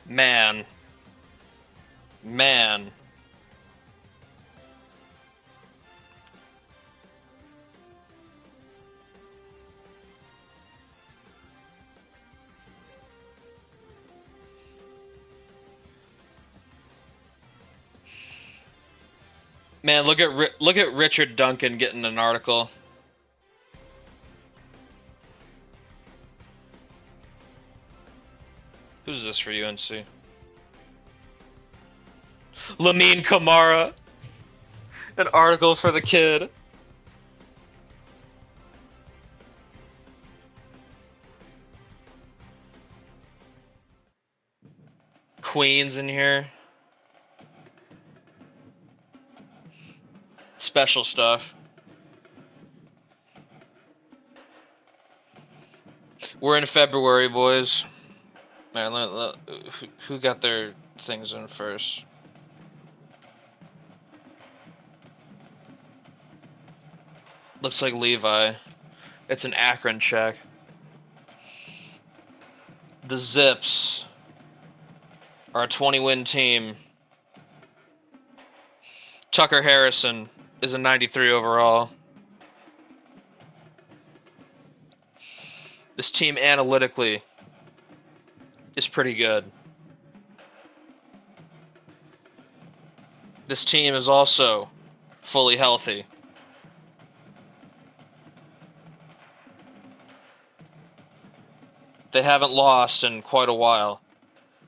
Man. Man. Man, look at Richard Duncan getting an article. Who's this for UNC? Lamine Kamara. An article for the kid. Queens in here. Special stuff. We're in February, boys. Man, who got their things in first? Looks like Levi. It's an Akron check. The Zips are a 20-win team. Tucker Harrison is a 93 overall. This team analytically is pretty good. This team is also fully healthy. They haven't lost in quite a while.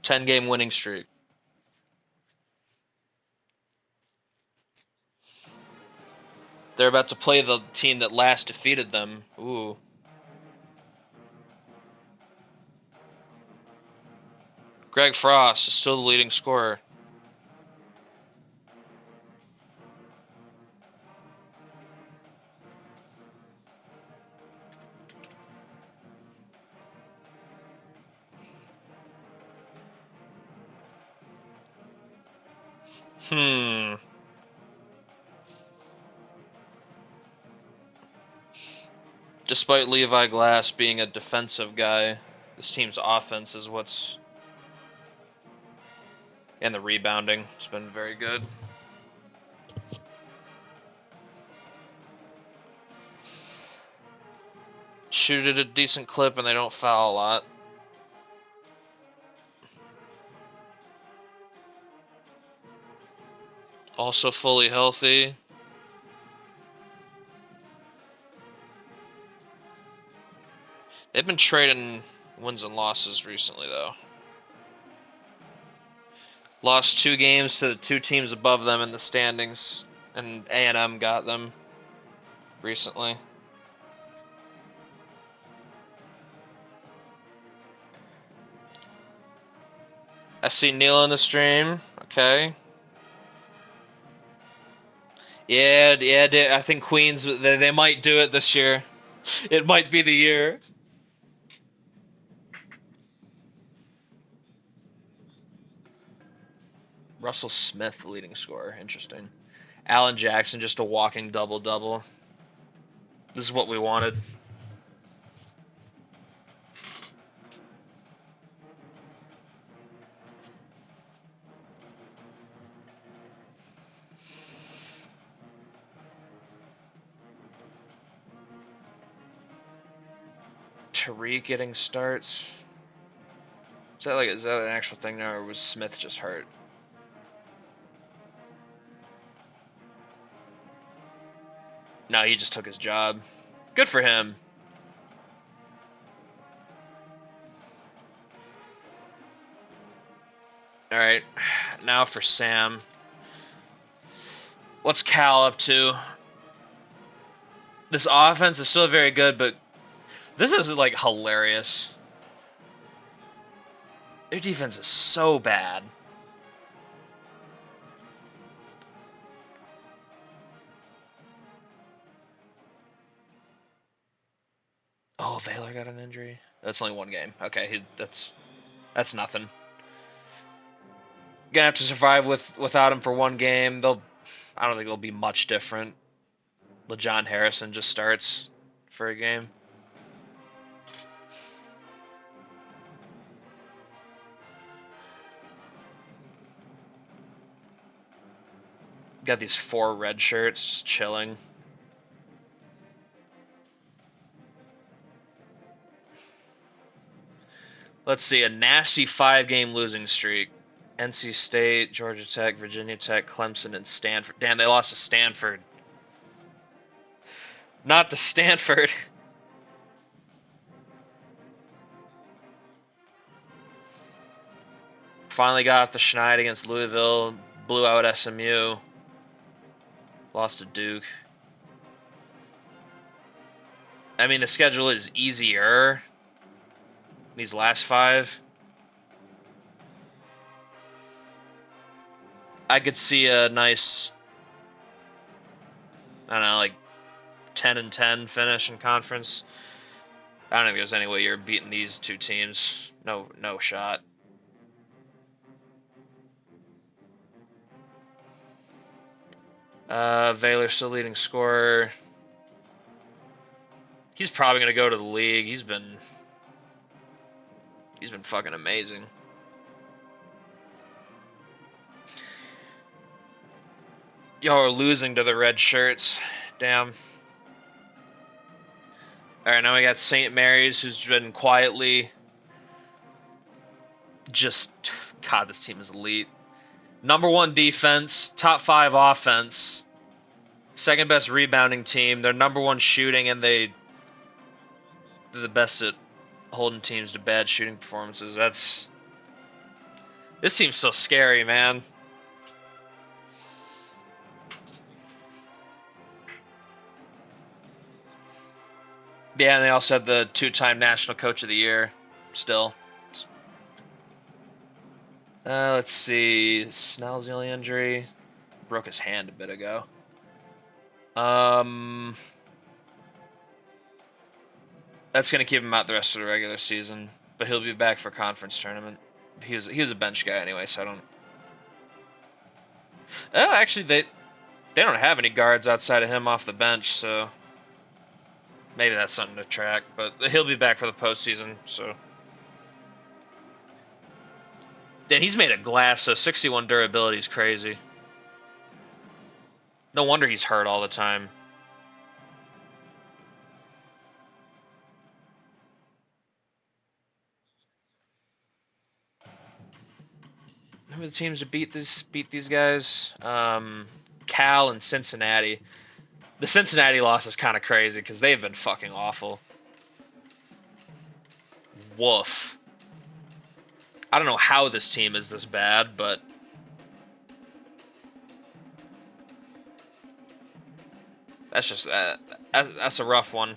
10-game winning streak. They're about to play the team that last defeated them. Ooh. Greg Frost is still the leading scorer. Despite Levi Glass being a defensive guy, this team's offense is what's... And the rebounding has been very good. Shoot at a decent clip and they don't foul a lot. Also fully healthy. They've been trading wins and losses recently, though. Lost 2 games to the 2 teams above them in the standings, and A&M got them recently. I see Neil in the stream. Okay. Yeah, I think Queens, they might do it this year. It might be the year. Russell Smith, the leading scorer. Interesting. Allen Jackson, just a walking double-double. This is what we wanted. Tariq getting starts. Is that an actual thing now, or was Smith just hurt? No, he just took his job. Good for him. Alright, now for Sam. What's Cal up to? This offense is still very good, but this is like hilarious. Their defense is so bad. Oh, Baylor got an injury. That's only 1 game. Okay, that's nothing. Gonna have to survive without him for 1 game. I don't think they'll be much different. LaJohn Harrison just starts for a game. Got these 4 red shirts just chilling. Let's see, a nasty 5-game losing streak. NC State, Georgia Tech, Virginia Tech, Clemson, and Stanford. Damn, they lost to Stanford. Not to Stanford. Finally got off the schneid against Louisville. Blew out SMU. Lost to Duke. I mean, the schedule is easier. These last 5. I could see a nice, I don't know, like 10-10 finish in conference. I don't think there's any way you're beating these 2 teams. No shot. Baylor's still leading scorer. He's probably gonna go to the league. He's been fucking amazing. Y'all are losing to the red shirts. Damn. Alright, now we got St. Mary's, who's been quietly just... God, this team is elite. Number 1 defense, top 5 offense, second best rebounding team. They're number 1 shooting, and they're the best at holding teams to bad shooting performances. This team's so scary, man. Yeah, and they also had the 2-time National Coach of the Year still. Let's see. Snell's the only injury. Broke his hand a bit ago. That's gonna keep him out the rest of the regular season, but he'll be back for conference tournament. He was a bench guy anyway, so I don't. Oh, actually, they don't have any guards outside of him off the bench, so maybe that's something to track. But he'll be back for the postseason, so. Then he's made of glass, so 61 durability is crazy. No wonder he's hurt all the time. Who are the teams to beat these guys? Cal and Cincinnati. The Cincinnati loss is kind of crazy because they've been fucking awful. Woof. I don't know how this team is this bad, but that's just that's a rough one.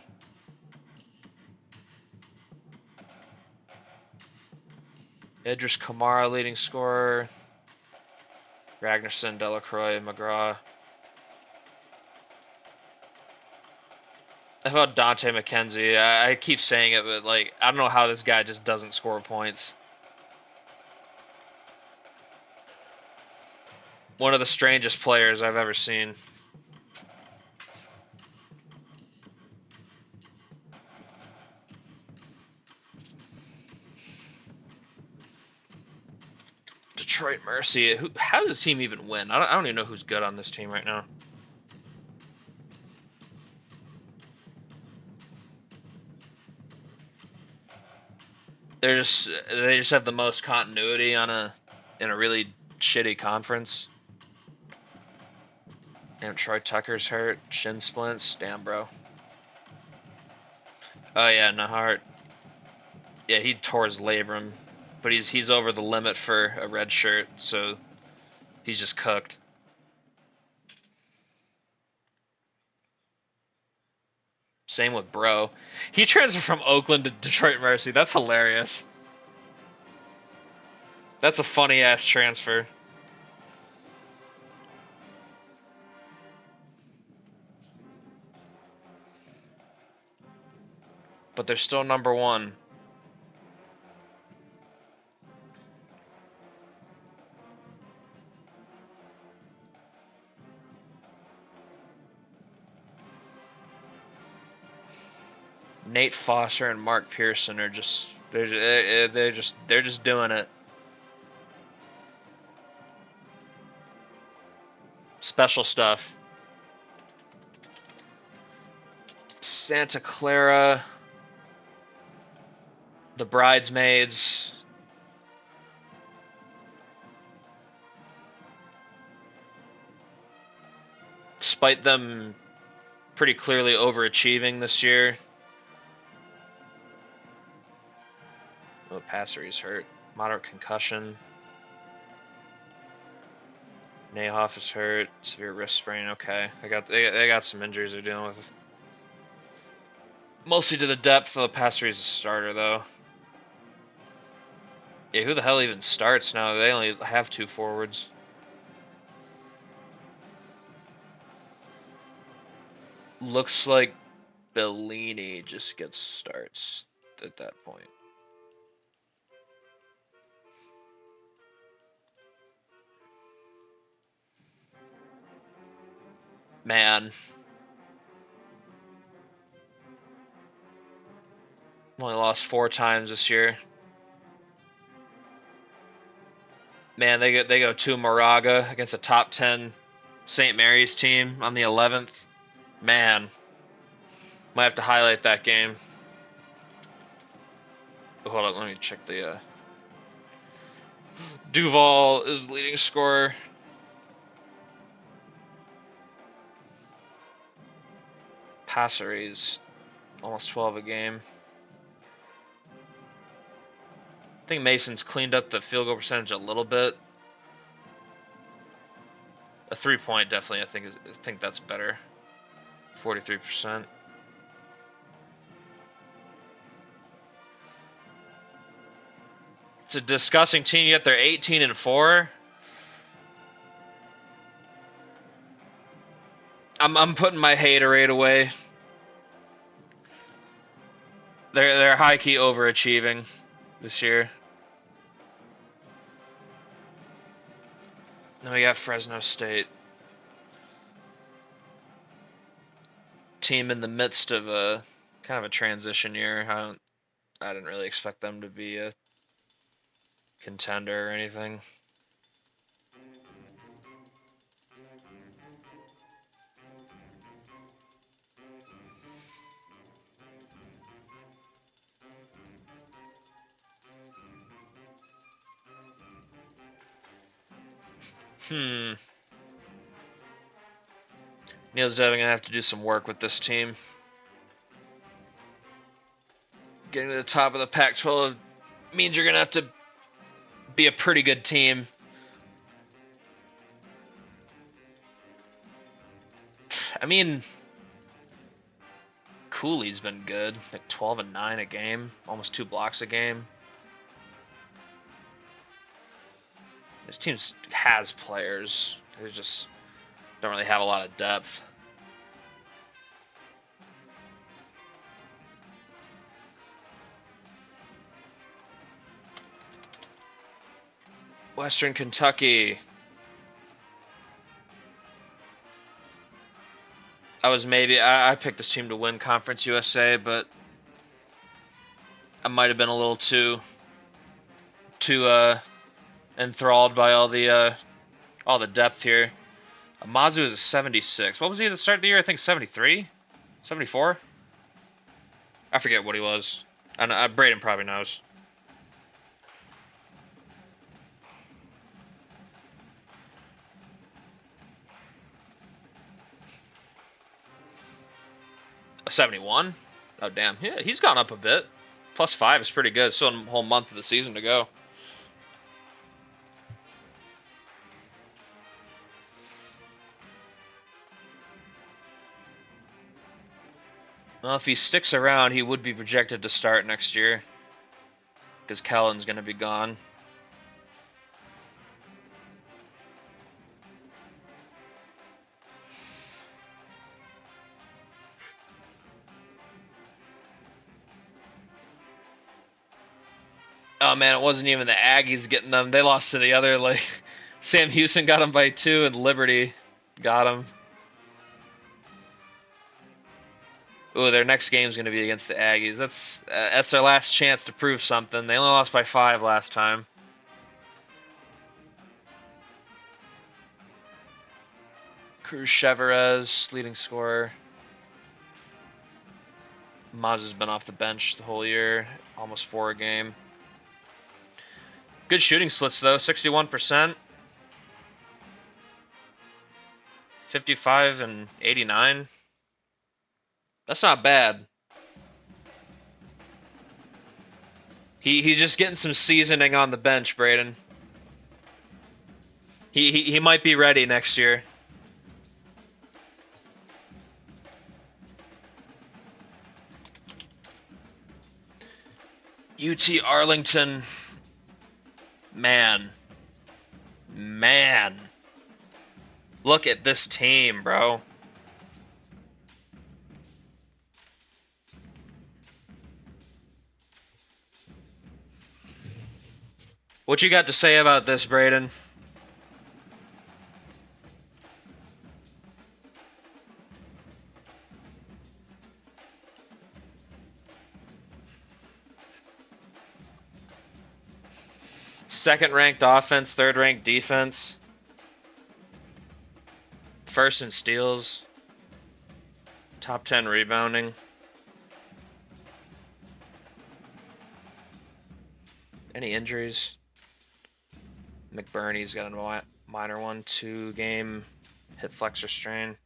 Idris Kamara leading scorer. Ragnarsson, Delacroix, McGraw. I thought Dante McKenzie. I keep saying it, but like I don't know how this guy just doesn't score points. One of the strangest players I've ever seen. Detroit Mercy. How does this team even win? I don't even know who's good on this team right now. They just have the most continuity in a really shitty conference. Damn, Troy Tucker's hurt. Shin splints. Damn, bro. Oh yeah, Nahart. Yeah, he tore his labrum, but he's over the limit for a red shirt, so he's just cooked. Same with Bro. He transferred from Oakland to Detroit Mercy. That's hilarious. That's a funny ass transfer. But they're still number 1. Nate Foster and Mark Pearson are just they're just doing it. Special stuff. Santa Clara. The Bridesmaids. Despite them pretty clearly overachieving this year. Oh, Passery's hurt. Moderate concussion. Nayhoff is hurt. Severe wrist sprain. Okay, they got some injuries they're dealing with. Mostly to the depth. The Passery's a starter though. Yeah, who the hell even starts now? They only have 2 forwards. Looks like Bellini just gets starts at that point. Man. Only lost 4 times this year. Man, they go to Moraga against a top 10 St. Mary's team on the 11th. Man. Might have to highlight that game. Hold on, let me check the Duval is leading scorer. Passery's almost 12 a game. I think Mason's cleaned up the field goal percentage a little bit. A 3-point definitely, I think that's better. 43%. It's a disgusting team, yet they're 18-4. I'm putting my haterade away. They're high key overachieving this year. Then we got Fresno State. Team in the midst of a kind of a transition year. I didn't really expect them to be a contender or anything. Neil's definitely gonna have to do some work with this team. Getting to the top of the Pac-12 means you're gonna have to be a pretty good team. I mean, Cooley's been good, like 12 and 9 a game, almost 2 blocks a game. This team has players. They just don't really have a lot of depth. Western Kentucky. I picked this team to win Conference USA, but I might have been a little too enthralled by all the depth here. Mazu is a 76. What was he at the start of the year? I think 73? 74? I forget what he was. Braden probably knows. A 71? Oh, damn. Yeah, he's gone up a bit. +5 is pretty good. Still a whole month of the season to go. Well, if he sticks around, he would be projected to start next year. Because Kellen's going to be gone. Oh man, it wasn't even the Aggies getting them. They lost to the other, like, Sam Houston got them by 2 and Liberty got them. Ooh, their next game is going to be against the Aggies. That's their last chance to prove something. They only lost by 5 last time. Cruz Chevarez, leading scorer. Maz has been off the bench the whole year, almost 4 a game. Good shooting splits though, 61%. 55 and 89. That's not bad. He's just getting some seasoning on the bench, Braden. He might be ready next year. UT Arlington. Man. Look at this team, bro. What you got to say about this, Braden? Second-ranked offense, third-ranked defense. First in steals. Top 10 rebounding. Any injuries? McBurney's got a minor 1-2 game hip flexor strain.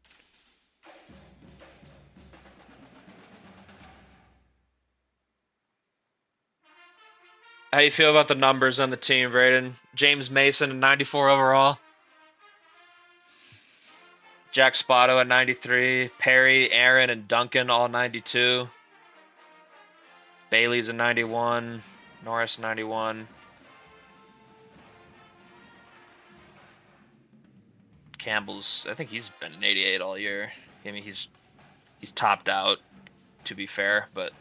How you feel about the numbers on the team, Braden? James Mason, 94 overall. Jack Spotto at 93. Perry, Aaron, and Duncan all 92. Bailey's a 91. Norris 91. Campbell's, I think he's been an 88 all year. I mean, he's topped out, to be fair, but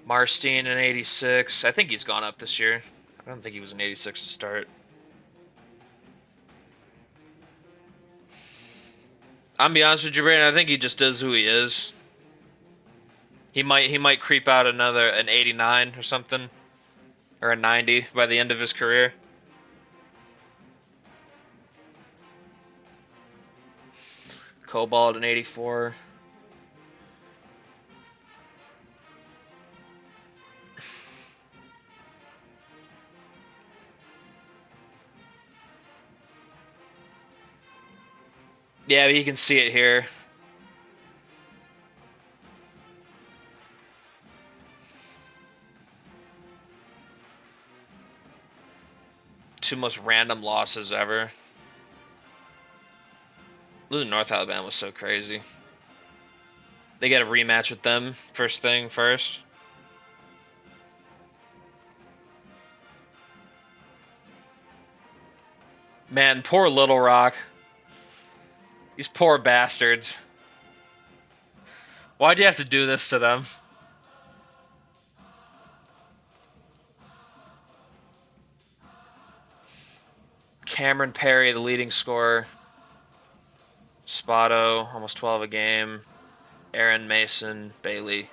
Marstein an 86. I think he's gone up this year. I don't think he was an 86 to start. I'm gonna be honest with you, Brandon. I think he just is who he is. He might creep out an 89 or something, or a 90 by the end of his career. Cobalt an 84. Yeah, but you can see it here. Two most random losses ever. Losing North Alabama was so crazy. They get a rematch with them first thing first. Man, poor Little Rock. These poor bastards. Why'd you have to do this to them? Cameron Perry, the leading scorer. Spotto, almost 12 a game. Aaron Mason, Bailey.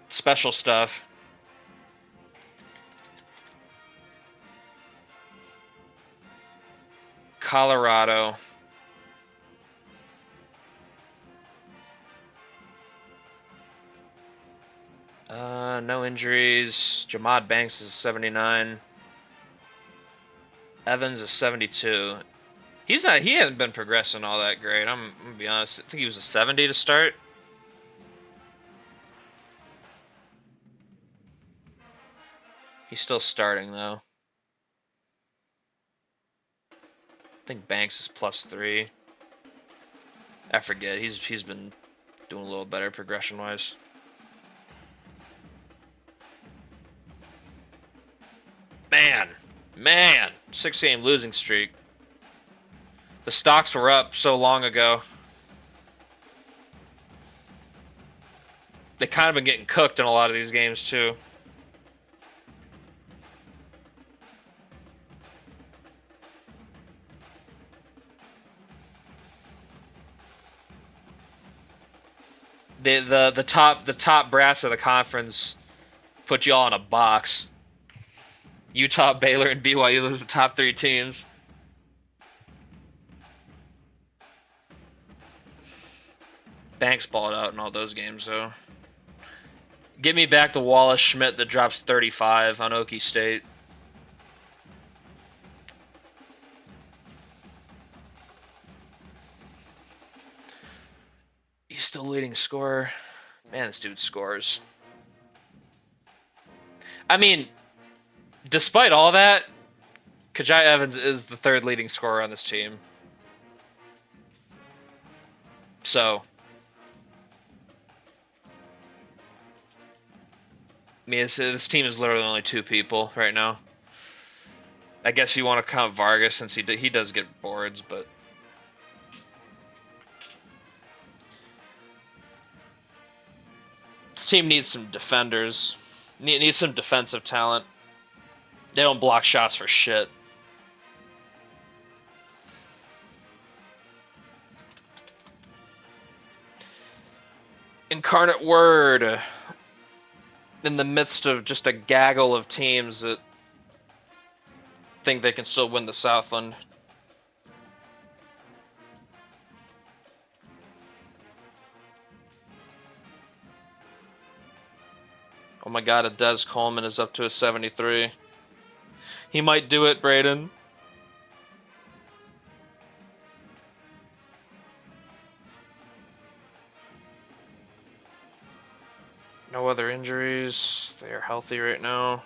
Special stuff. Colorado. No injuries. Jamad Banks is 79. Evans is 72. He hasn't been progressing all that great. I'm gonna be honest. I think he was a 70 to start. He's still starting though. I think Banks is +3. I forget. He's been doing a little better progression wise. Man, 6-game losing streak. The stocks were up so long ago. They kind of been getting cooked in a lot of these games too. The top brass of the conference put you all in a box. Utah, Baylor, and BYU, those are the top 3 teams. Banks balled out in all those games, though. Give me back the Wallace Schmidt that drops 35 on Okie State. He's still leading scorer. Man, this dude scores. I mean, despite all that, Kajai Evans is the 3rd leading scorer on this team. So, I mean, this team is literally only 2 people right now. I guess you want to count Vargas since he does get boards, but this team needs some defenders. Needs some defensive talent. They don't block shots for shit. Incarnate Word. In the midst of just a gaggle of teams that think they can still win the Southland. Oh my god, a Des Coleman is up to a 73. He might do it, Braden. No other injuries. They are healthy right now.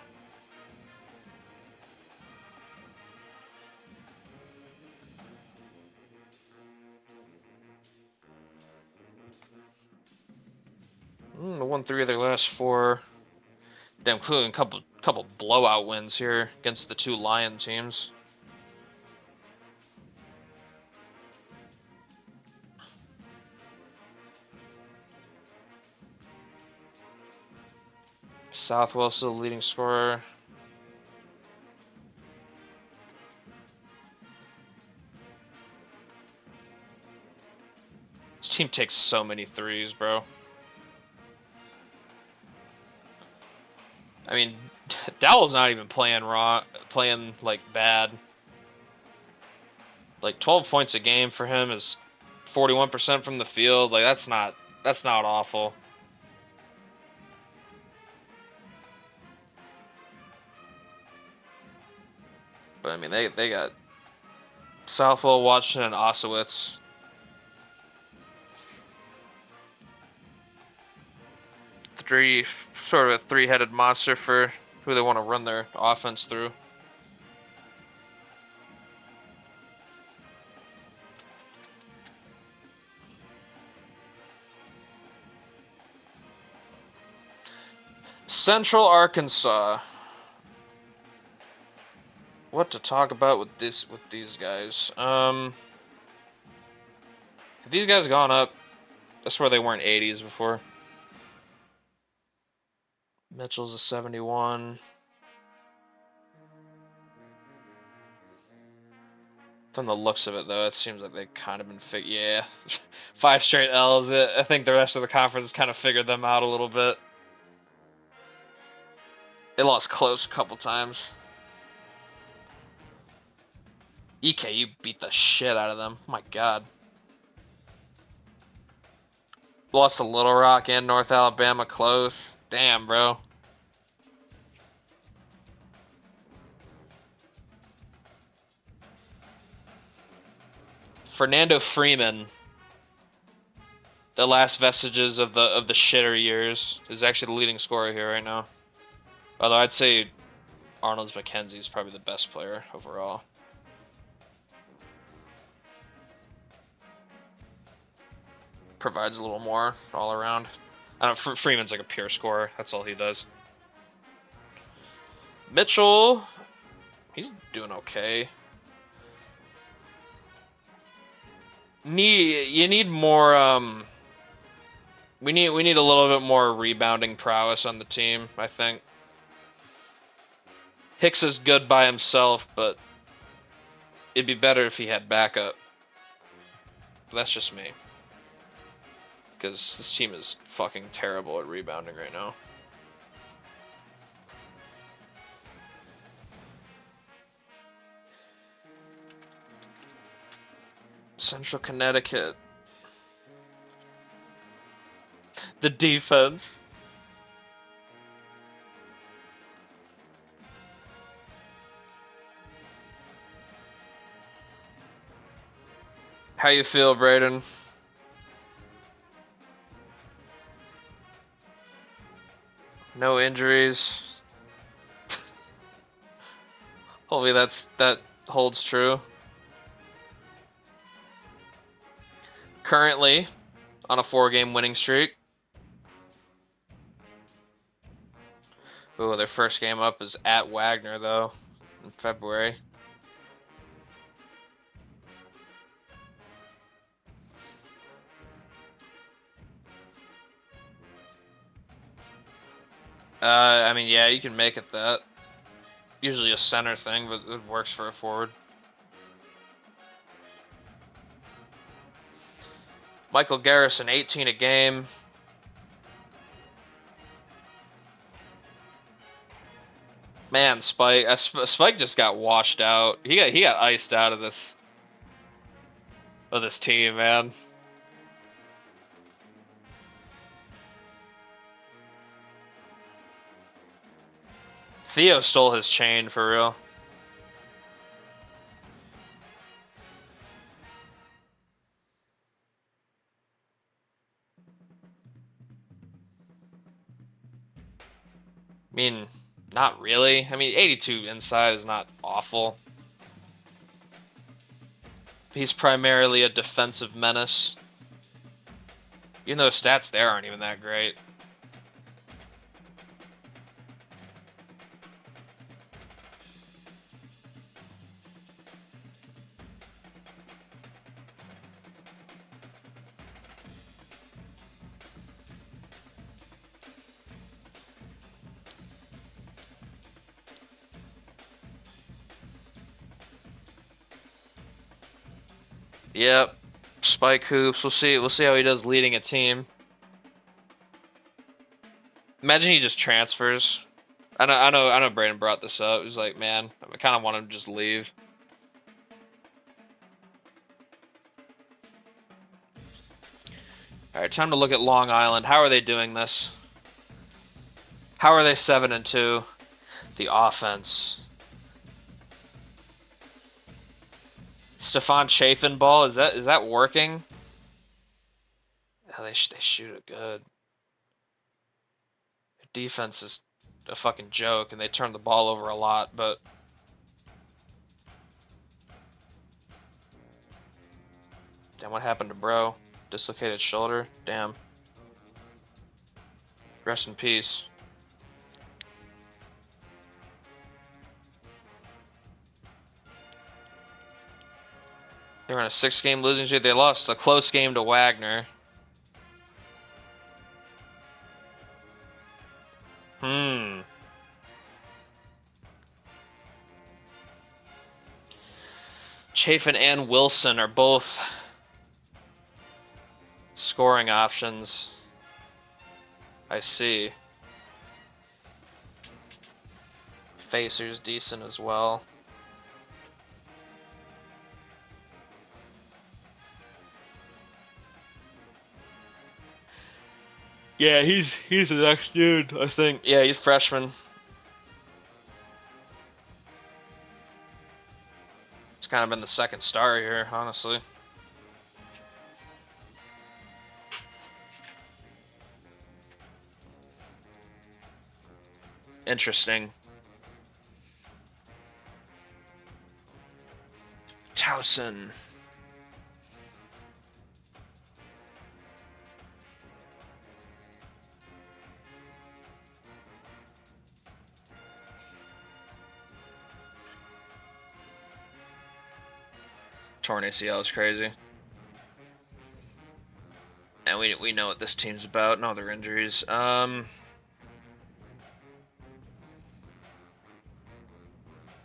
They won 3 of their last 4. Damn, including a couple blowout wins here against the 2 Lion teams. Southwell still the leading scorer. This team takes so many threes, bro. I mean, Dowell's not even playing like bad. Like 12 points a game for him is 41% from the field. Like that's not awful. But I mean, they got Southwell, Washington, and Osowitz. Sort of a 3-headed monster for who they want to run their offense through. Central Arkansas. What to talk about with these guys? Have these guys gone up? I swear they weren't 80s before. Mitchell's a 71. From the looks of it, though, it seems like they've kind of been yeah. 5 straight L's. I think the rest of the conference has kind of figured them out a little bit. They lost close a couple times. EKU beat the shit out of them. Oh my god. Lost to Little Rock and North Alabama close. Damn, bro. Fernando Freeman, the last vestiges of the shitter years, is actually the leading scorer here right now. Although I'd say Arnold's McKenzie is probably the best player overall. Provides a little more all around. I don't. Freeman's like a pure scorer. That's all he does. Mitchell, he's doing okay. You need more. We need a little bit more rebounding prowess on the team, I think. Hicks is good by himself, but it'd be better if he had backup. That's just me. because this team is fucking terrible at rebounding right now. Central Connecticut. The defense. How you feel, Braden? No injuries. Hopefully that holds true. Currently on a 4-game winning streak. Ooh, their first game up is at Wagner though in February. I mean, yeah, you can make it that. Usually a center thing, but it works for a forward. Michael Garrison, 18 a game. Man, Spike just got washed out. He got iced out of this team, man. Theo stole his chain for real. I mean, not really. I mean, 82 inside is not awful. He's primarily a defensive menace. Even though stats there aren't even that great. Yep, Spike hoops. We'll see how he does leading a team. Imagine he just transfers. I know. Brandon brought this up. He's like, man, I kind of want him to just leave. All right, time to look at Long Island. How are they doing this? How are they 7-2? The offense. Stefan Chaffinball, is that working? Oh, they shoot it good. Their defense is a fucking joke, and they turn the ball over a lot, but damn, what happened to bro? Dislocated shoulder? Damn. Rest in peace. They were on a 6-game losing streak. They lost a close game to Wagner. Chafin and Wilson are both scoring options. I see. Facer's decent as well. Yeah, he's the next dude, I think. Yeah, he's freshman. It's kind of been the second star here, honestly. Interesting. Towson. Torn ACL is crazy. And we know what this team's about. No other injuries. Started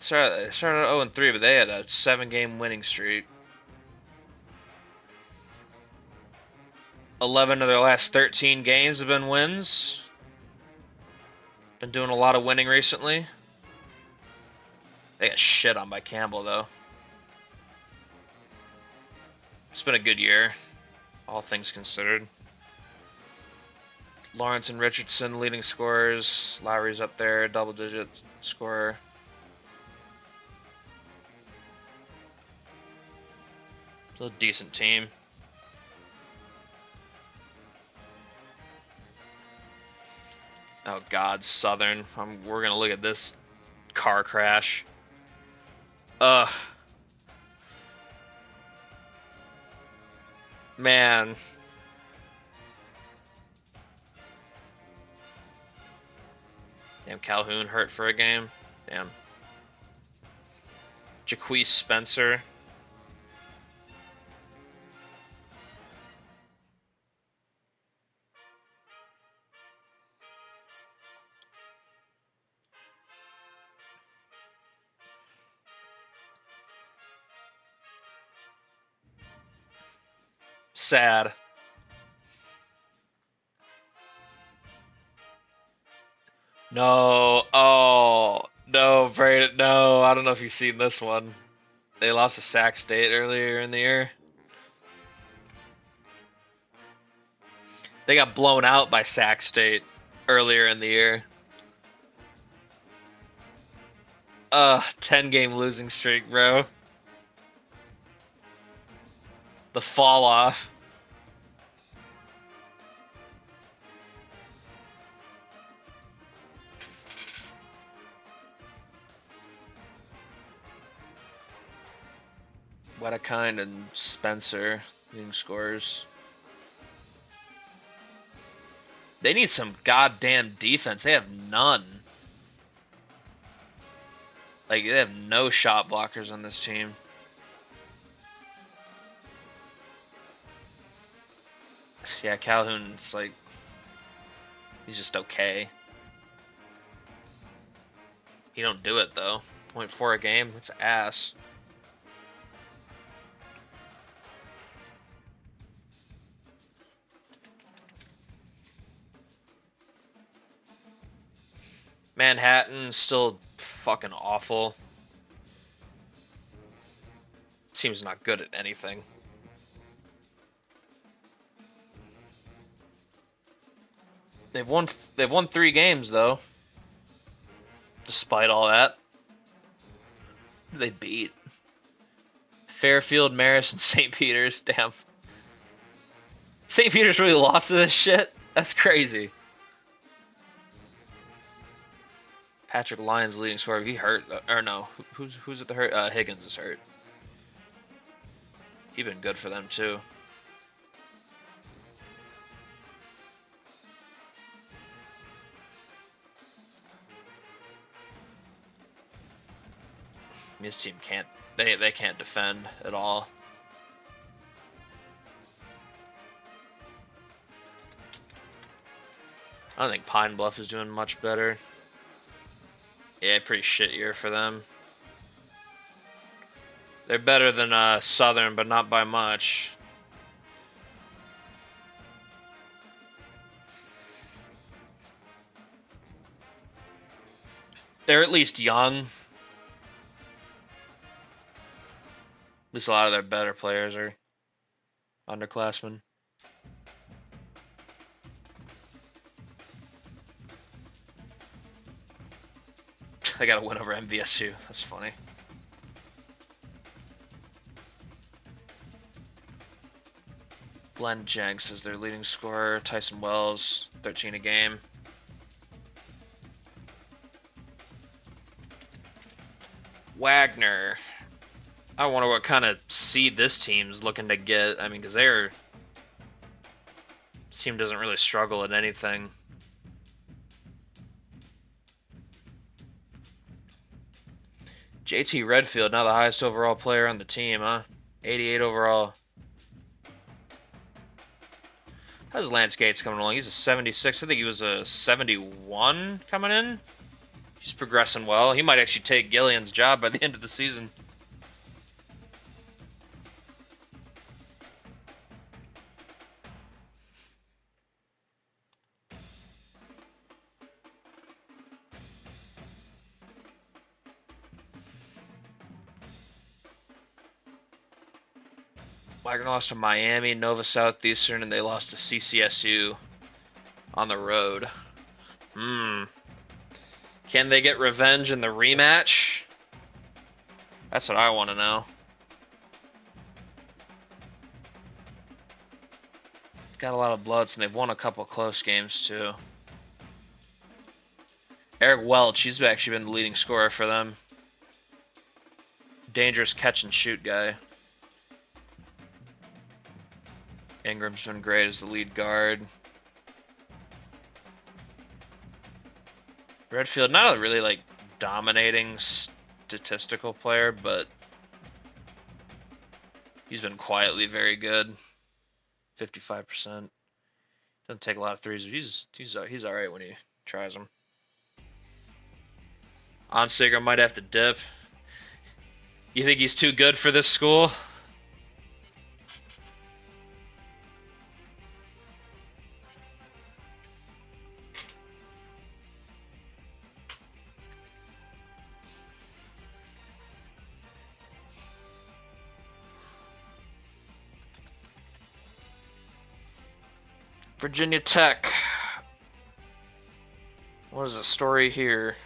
at 0-3, but they had a 7-game winning streak. 11 of their last 13 games have been wins. Been doing a lot of winning recently. They got shit on by Campbell, though. It's been a good year, all things considered. Lawrence and Richardson leading scorers. Lowry's up there, double-digit scorer. Still a decent team. Oh God, Southern. We're gonna look at this car crash. Ugh. Man. Damn, Calhoun hurt for a game. Damn. Jaquise Spencer. Sad. No. Oh. No, Brayden. No, I don't know if you've seen this one. They lost to Sac State earlier in the year. They got blown out by Sac State earlier in the year. 10-game losing streak, bro. The fall off. Wedekind and Spencer leading scorers. They need some goddamn defense. They have none. Like, they have no shot blockers on this team. Yeah, Calhoun's like, he's just okay. He don't do it though. 0.4 a game, that's ass. Manhattan's still fucking awful. Team's not good at anything. They've won 3 games though. Despite all that. They beat Fairfield, Marist, and St. Peter's. Damn. St. Peter's really lost to this shit? That's crazy. Patrick Lyons leading scorer. He hurt. Or no. Who's at the hurt? Higgins is hurt. He's been good for them too. His team can't. They can't defend at all. I don't think Pine Bluff is doing much better. Yeah, pretty shit year for them. They're better than Southern, but not by much. They're at least young. At least a lot of their better players are underclassmen. I got to win over MVSU. That's funny. Glenn Jenks is their leading scorer. Tyson Wells, 13 a game. Wagner. I wonder what kind of seed this team's looking to get. I mean, because this team doesn't really struggle at anything. JT Redfield, now the highest overall player on the team, huh? 88 overall. How's Lance Gates coming along? He's a 76. I think he was a 71 coming in. He's progressing well. He might actually take Gillian's job by the end of the season. Wagner lost to Miami, Nova Southeastern, and they lost to CCSU on the road. Can they get revenge in the rematch? That's what I want to know. Got a lot of bloods, and they've won a couple close games, too. Eric Welch, he's actually been the leading scorer for them. Dangerous catch and shoot guy. Ingram's been great as the lead guard. Redfield, not a really like dominating statistical player, but he's been quietly very good. 55%. Doesn't take a lot of threes, but he's all right when he tries them. Onsiger might have to dip. You think he's too good for this school? Virginia Tech. What is the story here?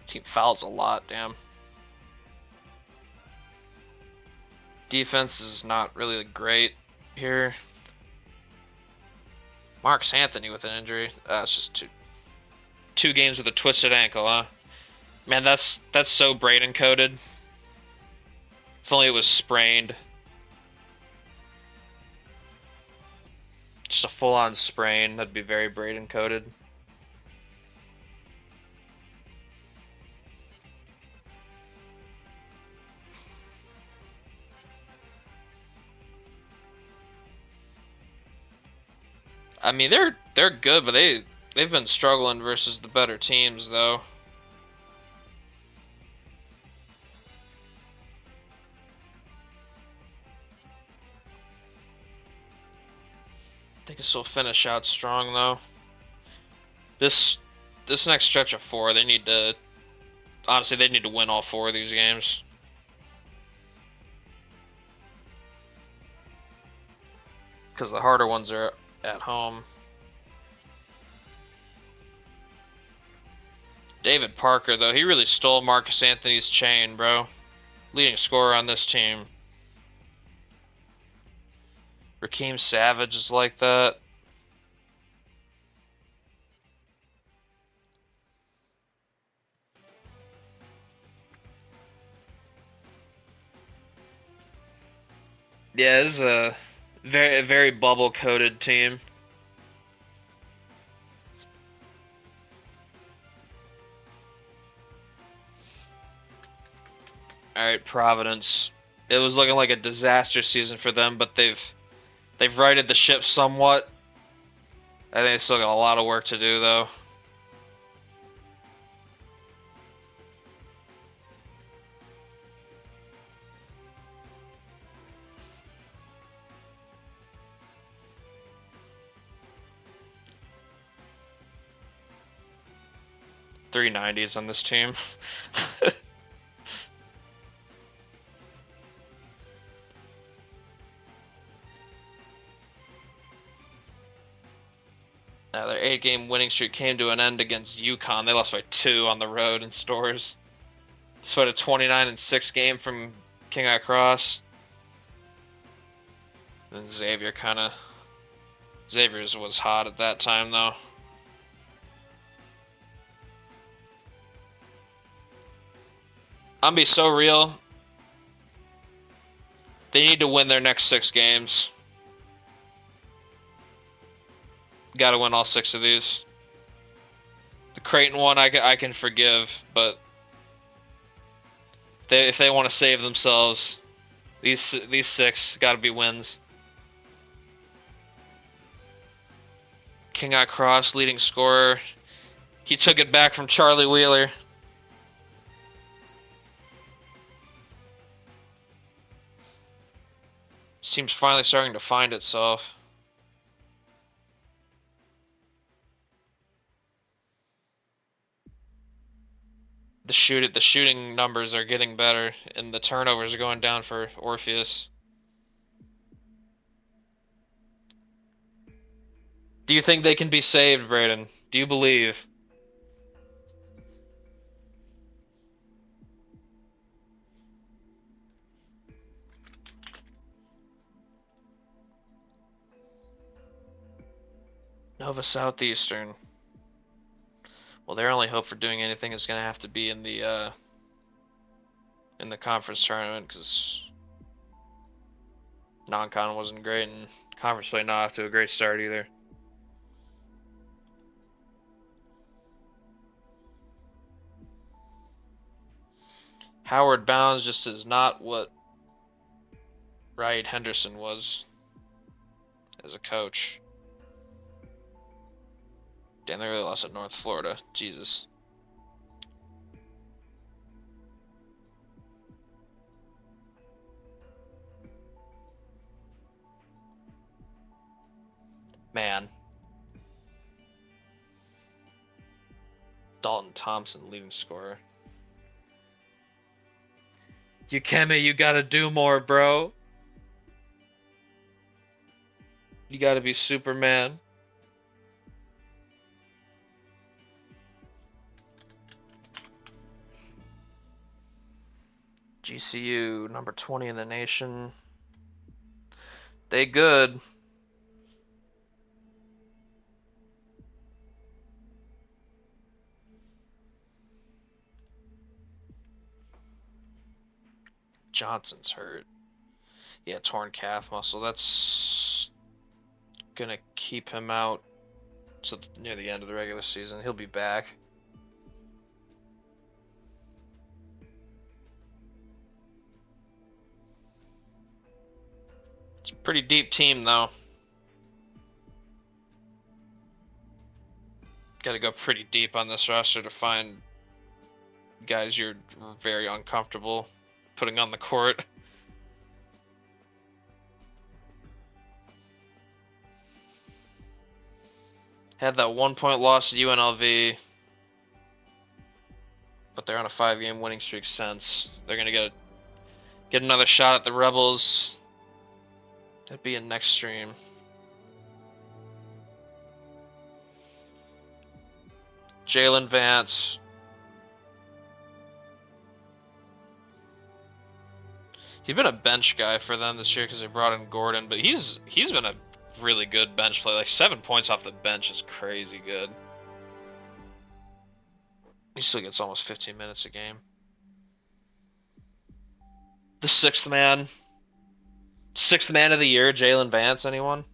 Team fouls a lot, damn. Defense is not really great here. Marcus Anthony with an injury. It's just two games with a twisted ankle, huh? Man, that's so Braden coded. If only it was sprained. Just a full-on sprain, that'd be very Braden coded. I mean, they're good, but they've been struggling versus the better teams, though. I think this will finish out strong, though. This next stretch of 4, they need to win all 4 of these games. Because the harder ones are at home. David Parker, though, he really stole Marcus Anthony's chain, bro. Leading scorer on this team. Rakeem Savage is like that. Yeah, this is a very bubble-coated team. Alright, Providence. It was looking like a disaster season for them, but they've righted the ship somewhat. I think they still got a lot of work to do, though. .390s on this team. Now their 8-game winning streak came to an end against UConn. They lost by 2 on the road in Stores. Despite a 29-6 game from King Eye Cross. And Xavier's was hot at that time, though. I'm be so real. They need to win their next 6 games. Got to win all 6 of these. The Creighton one I can forgive, but if they want to save themselves, these 6 got to be wins. King Eye Cross, leading scorer. He took it back from Charlie Wheeler. Seems finally starting to find itself. The shooting numbers are getting better, and the turnovers are going down for Orpheus. Do you think they can be saved, Braden? Do you believe? Nova Southeastern. Well, their only hope for doing anything is going to have to be in the conference tournament, because non-con wasn't great, and conference play not off to a great start either. Howard Bounds just is not what Wright Henderson was as a coach. Damn, they really lost at North Florida. Jesus. Man. Dalton Thompson, leading scorer. Ukemi, you gotta do more, bro. You gotta be Superman. GCU, number 20 in the nation. They good. Johnson's hurt. Yeah, torn calf muscle. That's gonna keep him out to near the end of the regular season. He'll be back. It's a pretty deep team, though. Got to go pretty deep on this roster to find guys you're very uncomfortable putting on the court. Had that 1-point loss to UNLV, but they're on a 5-game winning streak since. They're gonna get another shot at the Rebels. That'd be in next stream. Jalen Vance. He's been a bench guy for them this year because they brought in Gordon, but he's been a really good bench play. Like 7 points off the bench is crazy good. He still gets almost 15 minutes a game. The sixth man. Sixth man of the year, Jalen Vance, anyone?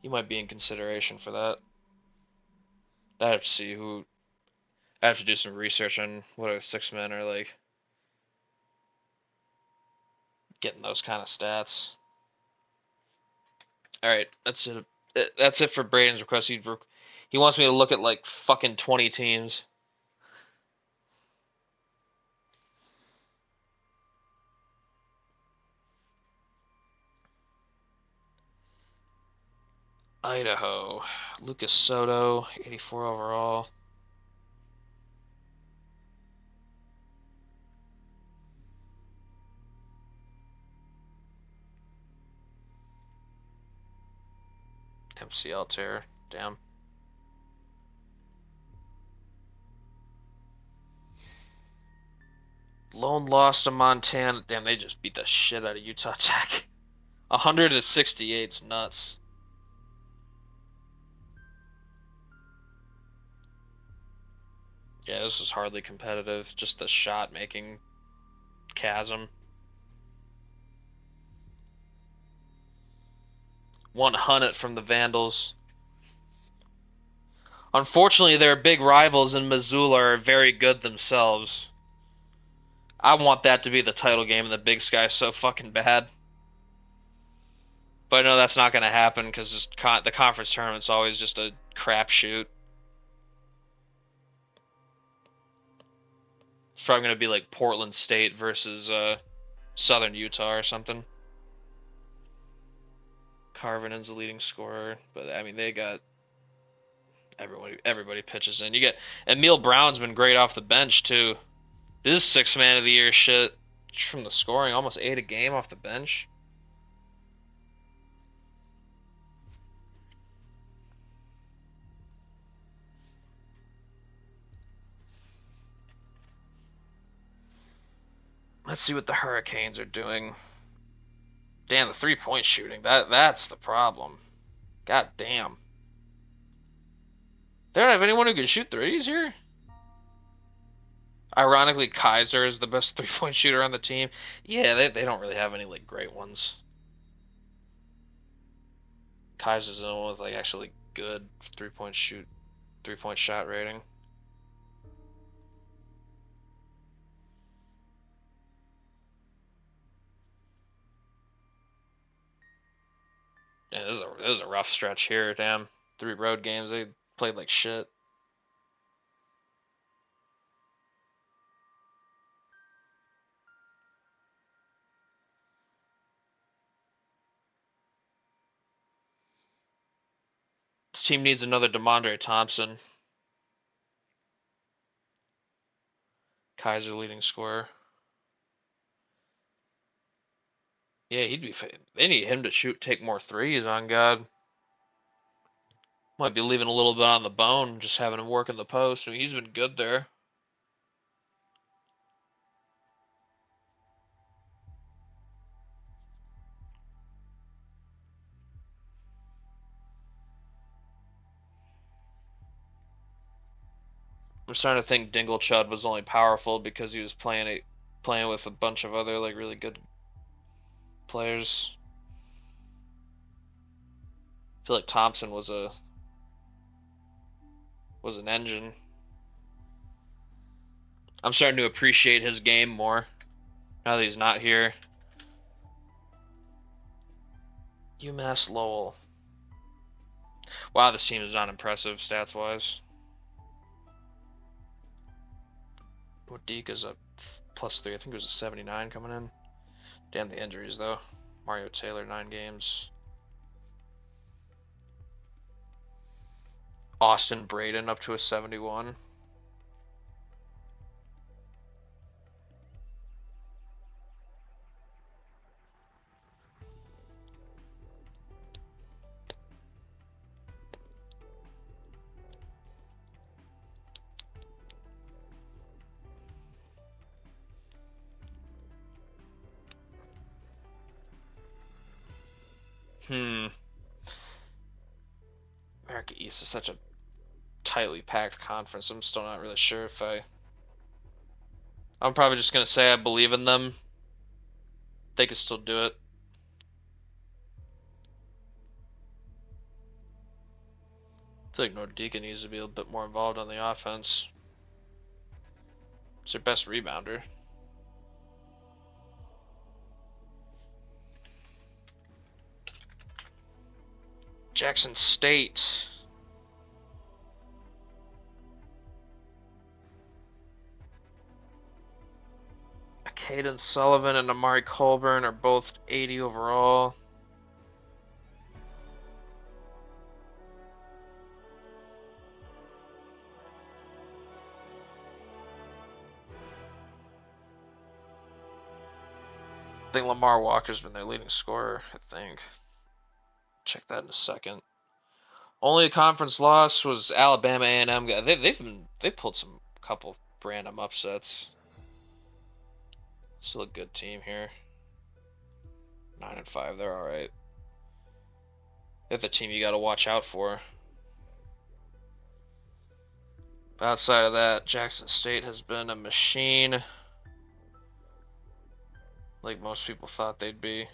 He might be in consideration for that. I have to see who. I have to do some research on what our six men are like. Getting those kind of stats. All right, that's it. That's it for Braden's request. He wants me to look at like fucking 20 teams. Idaho, Lucas Soto, 84 overall. MC Altair, damn. Lone loss to Montana. Damn, they just beat the shit out of Utah Tech. 100-68 is nuts. Yeah, this is hardly competitive. Just the shot-making chasm. 100 from the Vandals. Unfortunately, their big rivals in Missoula are very good themselves. I want that to be the title game, and the Big Sky's so fucking bad. But I know that's not going to happen because the conference tournament's always just a crapshoot. It's probably going to be like Portland State versus Southern Utah or something. Carvinen's the leading scorer, but I mean they got everybody pitches in. You get Emil Brown's been great off the bench too. This is 6th man of the year shit from the scoring, almost 8 a game off the bench. Let's see what the Hurricanes are doing. Damn, the 3-point shooting. That's the problem. God damn. They don't have anyone who can shoot threes here? Ironically, Kaiser is the best 3-point shooter on the team. Yeah, they don't really have any like great ones. Kaiser's the one with like actually good 3-point shot rating. Yeah, this is a rough stretch here. Damn, 3 road games they played like shit. This team needs another DeMondre Thompson. Kaiser leading scorer. Yeah, he'd be. They need him to take more threes. On God, might be leaving a little bit on the bone, just having him work in the post. I mean, he's been good there. I'm starting to think Dingle Chud was only powerful because he was playing with a bunch of other like really good players. I feel like Thompson was an engine. I'm starting to appreciate his game more now that he's not here. UMass Lowell. Wow, this team is not impressive stats wise. Wadika's a +3. I think it was a 79 coming in. Damn the injuries though. Mario Taylor 9 games. Austin Braden up to a 71. America East is such a tightly packed conference. I'm still not really sure if I'm probably just gonna say I believe in them. They can still do it. I feel like Nordica needs to be a bit more involved on the offense. It's their best rebounder. Jackson State. Caden Sullivan and Amari Colburn are both 80 overall. I think Lamar Walker's been their leading scorer, I think. Check that in a second. Only conference loss was Alabama A&M. They've pulled some couple random upsets. Still a good team here. 9-5, they're all right. They're the team you got to watch out for. But outside of that, Jackson State has been a machine, like most people thought they'd be.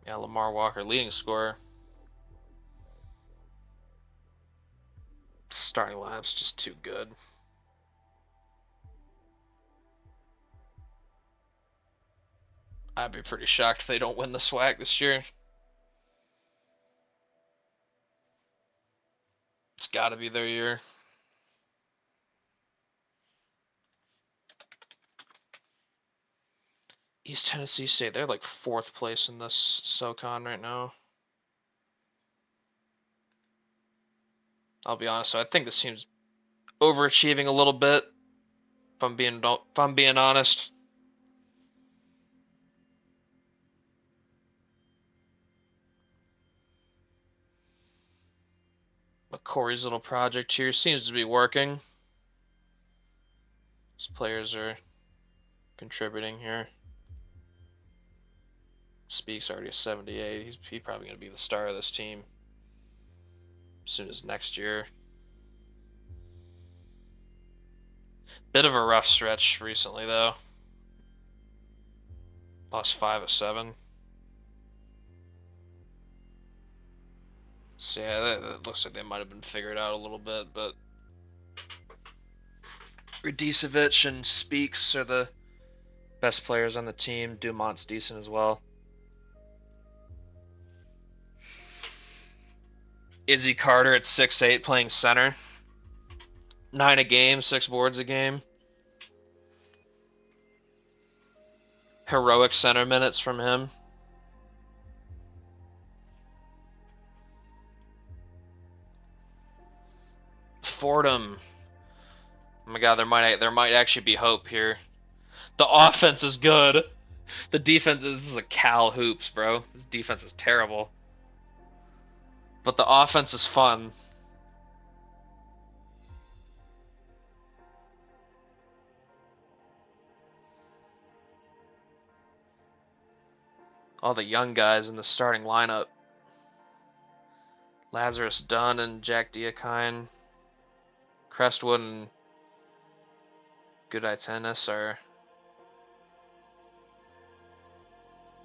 Yeah, Lamar Walker leading scorer. Starting lineup's just too good. I'd be pretty shocked if they don't win the SWAC this year. It's got to be their year. East Tennessee State, they're like 4th place in this SoCon right now. I'll be honest, so I think this team's overachieving a little bit. If I'm being honest. But Corey's little project here seems to be working. His players are contributing here. Speak's already a 78. He's probably going to be the star of this team as soon as next year. Bit of a rough stretch recently, though. Lost 5 of 7. So yeah, that looks like they might have been figured out a little bit, but Radicevic and Speaks are the best players on the team. Dumont's decent as well. Izzy Carter at 6'8", playing center. 9 a game, 6 boards a game. Heroic center minutes from him. Fordham. Oh my god, there might actually be hope here. The offense is good. The defense, this is a Cal hoops, bro. This defense is terrible. But the offense is fun. All the young guys in the starting lineup. Lazarus Dunn and Jack Diakine. Crestwood and Goodeye Tennis are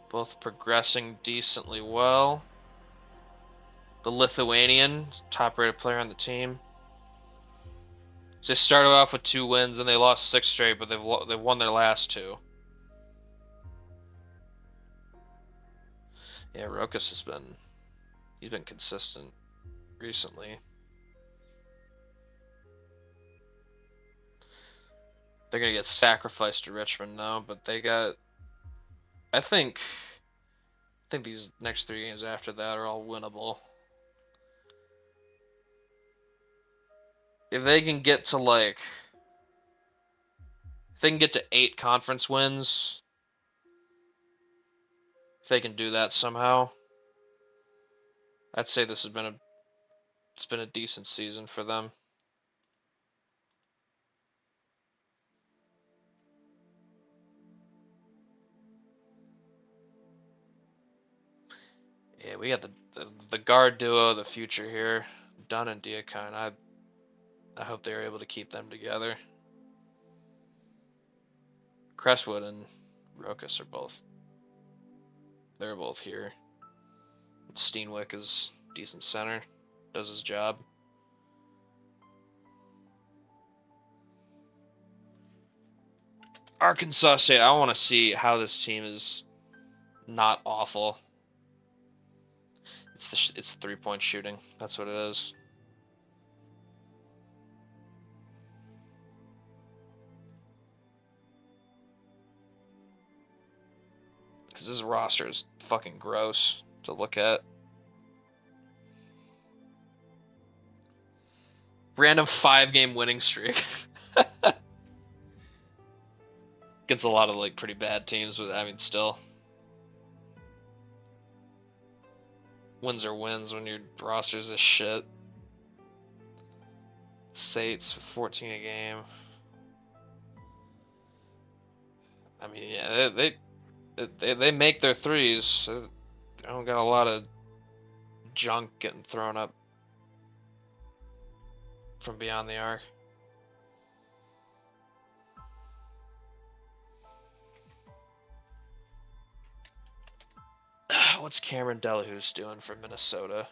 both progressing decently well. The Lithuanian, top-rated player on the team. So they started off with 2 wins and they lost 6 straight, but they've won their last 2. Yeah, Rokas he's been consistent recently. They're gonna get sacrificed to Richmond now, but they got. I think these next 3 games after that are all winnable. If they can get to if they can get to 8 conference wins, if they can do that somehow, I'd say this has been a decent season for them. Yeah, we got the guard duo of the future here, Dunn and Diakine. I hope they're able to keep them together. Crestwood and Rokas are they're both here. Steenwick is decent center, does his job. Arkansas State, I want to see how this team is not awful. It's the 3-point shooting. That's what it is. Because this roster is fucking gross to look at. Random 5-game winning streak. Against a lot of pretty bad teams, but I mean still. Wins are wins when your roster's this shit. Sates 14 a game. I mean, yeah, they make their threes. They don't got a lot of junk getting thrown up from beyond the arc. What's Cameron Delahoo's doing for Minnesota?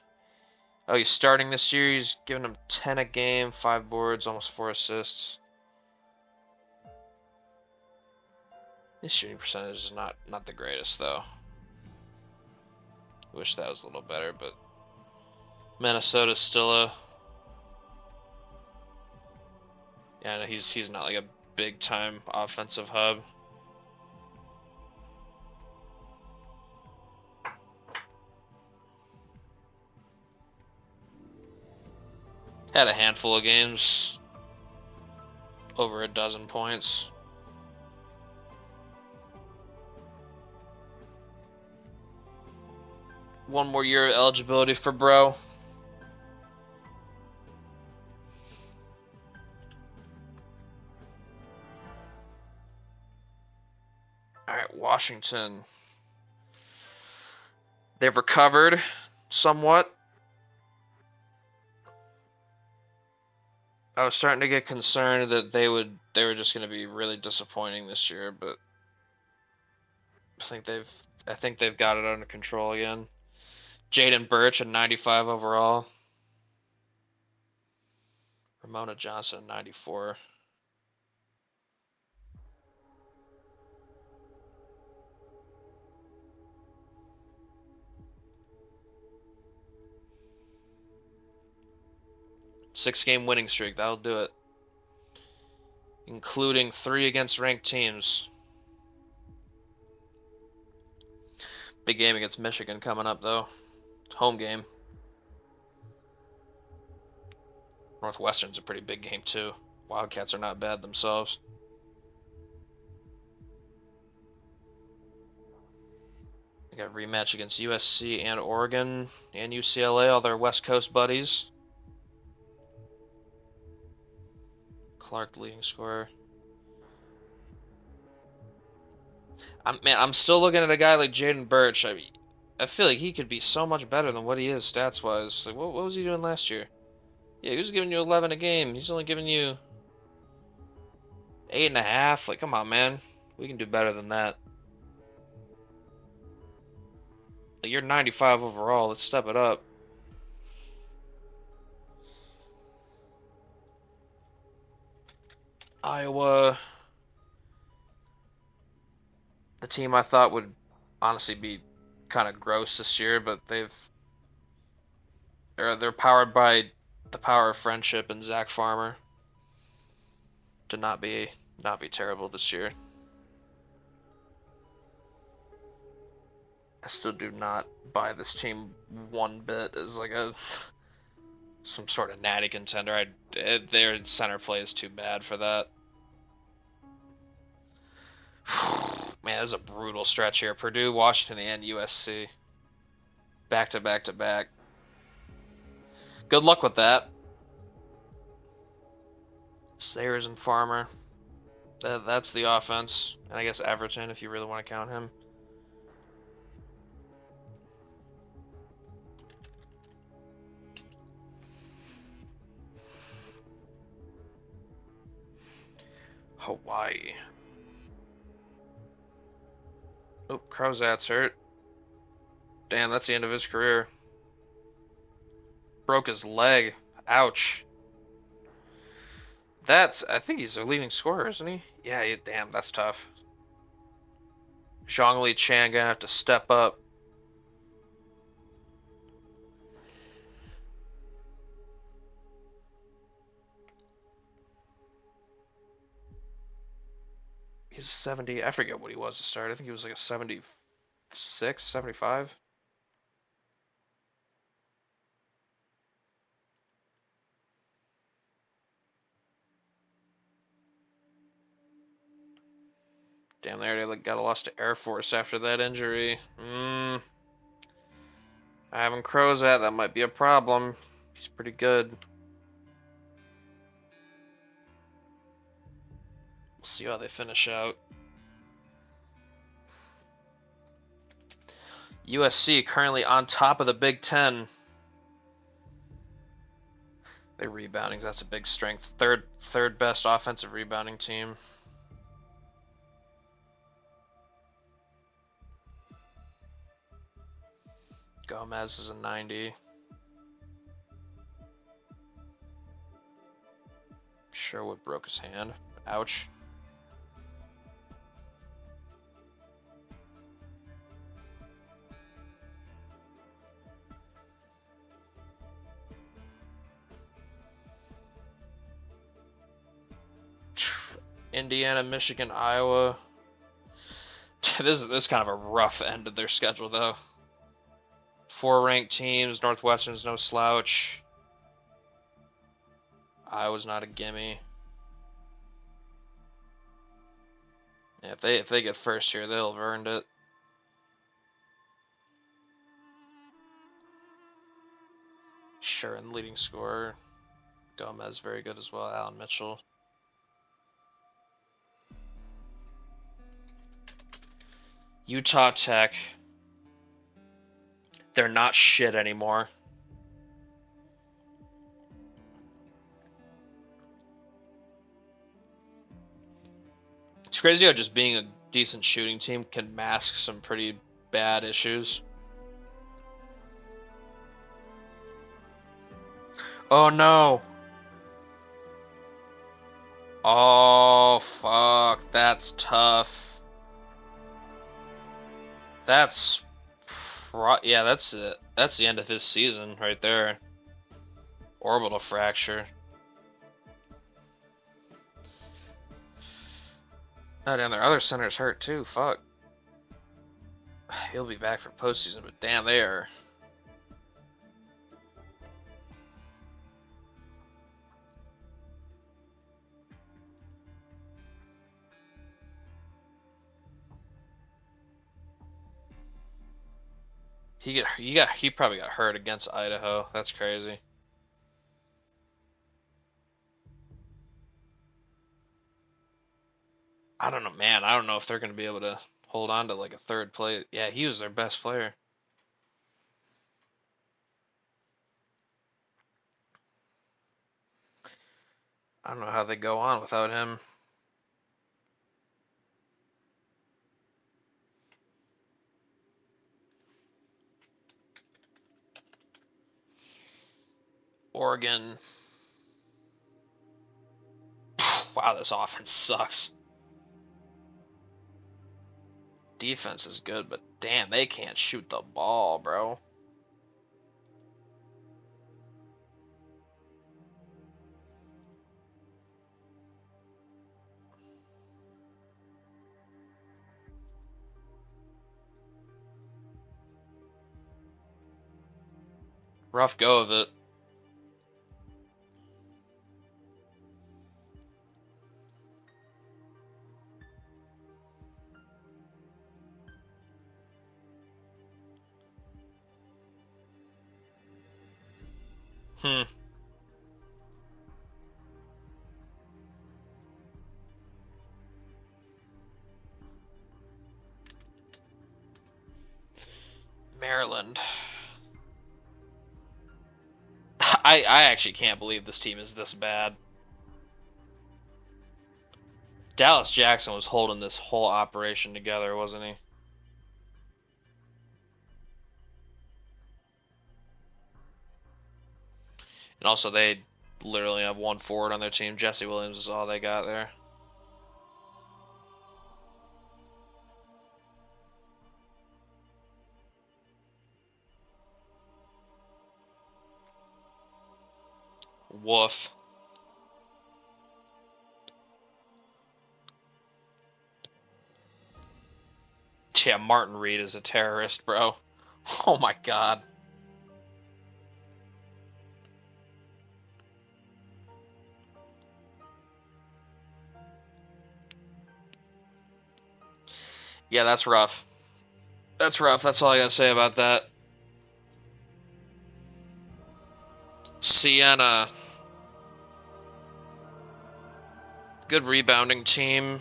Oh, he's starting this year. He's giving them 10 a game, 5 boards, almost 4 assists. His shooting percentage is not the greatest, though. Wish that was a little better, but Minnesota's still a... Yeah, no, he's not like a big-time offensive hub. Had a handful of games over a dozen points. One more year of eligibility for bro. Alright, Washington. They've recovered somewhat. I was starting to get concerned that they were just going to be really disappointing this year, but I think they've got it under control again. Jaden Birch at 95 overall. Ramona Johnson at 94. Six-game winning streak, that'll do it. Including 3 against ranked teams. Big game against Michigan coming up, though. Home game. Northwestern's a pretty big game, too. Wildcats are not bad themselves. They got a rematch against USC and Oregon and UCLA, all their West Coast buddies. Clark, leading scorer. I'm still looking at a guy like Jaden Birch. I feel like he could be so much better than what he is stats-wise. Like, what was he doing last year? Yeah, he was giving you 11 a game. He's only giving you 8.5. Like, come on, man. We can do better than that. Like, you're 95 overall. Let's step it up. Iowa. The team I thought would honestly be kind of gross this year, but they're powered by the power of friendship and Zach Farmer to not be terrible this year. I still do not buy this team one bit as like some sort of natty contender. Their center play is too bad for that. Man, this is a brutal stretch here. Purdue, Washington, and USC. Back to back to back. Good luck with that. Sayers and Farmer. That's the offense. And I guess Everton, if you really want to count him. Hawaii. Oh, Crozat's hurt. Damn, that's the end of his career. Broke his leg. Ouch. I think he's their leading scorer, isn't he? Yeah, damn, that's tough. Zhongli Chan gonna have to step up. He's 70. I forget what he was to start. I think he was like a 76, 75. Damn, they already got a loss to Air Force after that injury. Ivan Crozat, that might be a problem. He's pretty good. We'll see how they finish out. USC currently on top of the Big Ten. They're rebounding, that's a big strength. Third best offensive rebounding team. Gomez is a 90. Sherwood broke his hand. Ouch. Indiana, Michigan, Iowa. This is kind of a rough end of their schedule, though. 4 ranked teams. Northwestern's no slouch. Iowa's not a gimme. Yeah, if they get first here, they'll have earned it. Sure, and leading scorer. Gomez very good as well. Alan Mitchell. Utah Tech. They're not shit anymore. It's crazy how just being a decent shooting team can mask some pretty bad issues. Oh no. Oh fuck, that's tough. Yeah, that's it. That's the end of his season right there. Orbital fracture. Oh damn, their other center's hurt too. Fuck. He'll be back for postseason, but damn, they are. He probably got hurt against Idaho. That's crazy. I don't know, man. I don't know if they're gonna be able to hold on to like a third place. Yeah, he was their best player. I don't know how they go on without him. Oregon. Wow, this offense sucks. Defense is good, but damn, they can't shoot the ball, bro. Rough go of it. Maryland. I actually can't believe this team is this bad. Dallas Jackson was holding this whole operation together, wasn't he? And also, they literally have one forward on their team. Jesse Williams is all they got there. Woof. Yeah, Martin Reed is a terrorist, bro. Oh my god. Yeah, that's rough. That's rough. That's all I gotta say about that. Siena. Good rebounding team.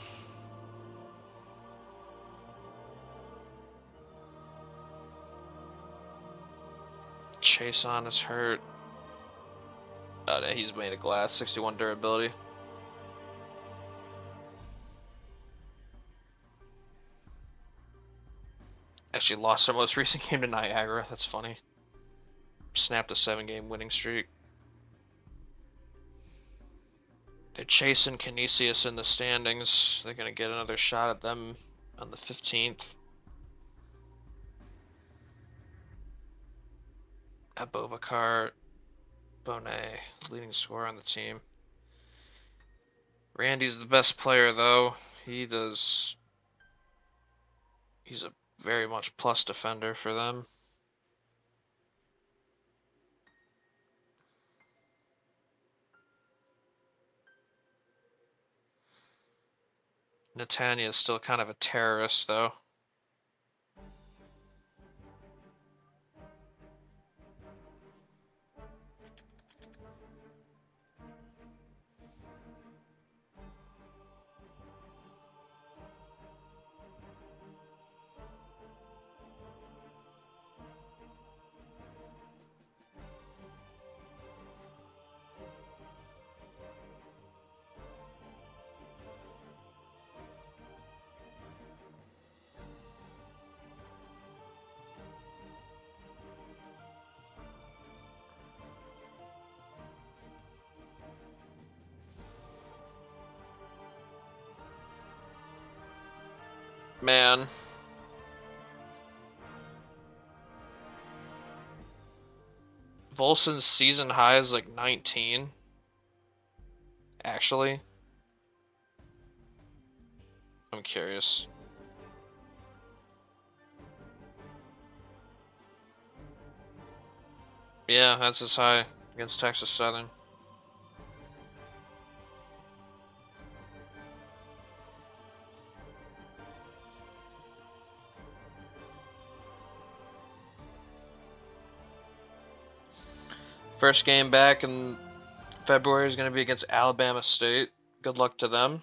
Chason is hurt. Oh, no, he's made of glass. 61 durability. Actually lost their most recent game to Niagara. That's funny. Snapped a 7-game winning streak. They're chasing Canisius in the standings. They're going to get another shot at them on the 15th. Abubakar Bonet, leading scorer on the team. Randy's the best player, though. He's a very much plus defender for them. Netanya is still kind of a terrorist, though. Man. Volson's season high is like 19. Actually. I'm curious. Yeah, that's his high against Texas Southern. First game back in February is going to be against Alabama State. Good luck to them.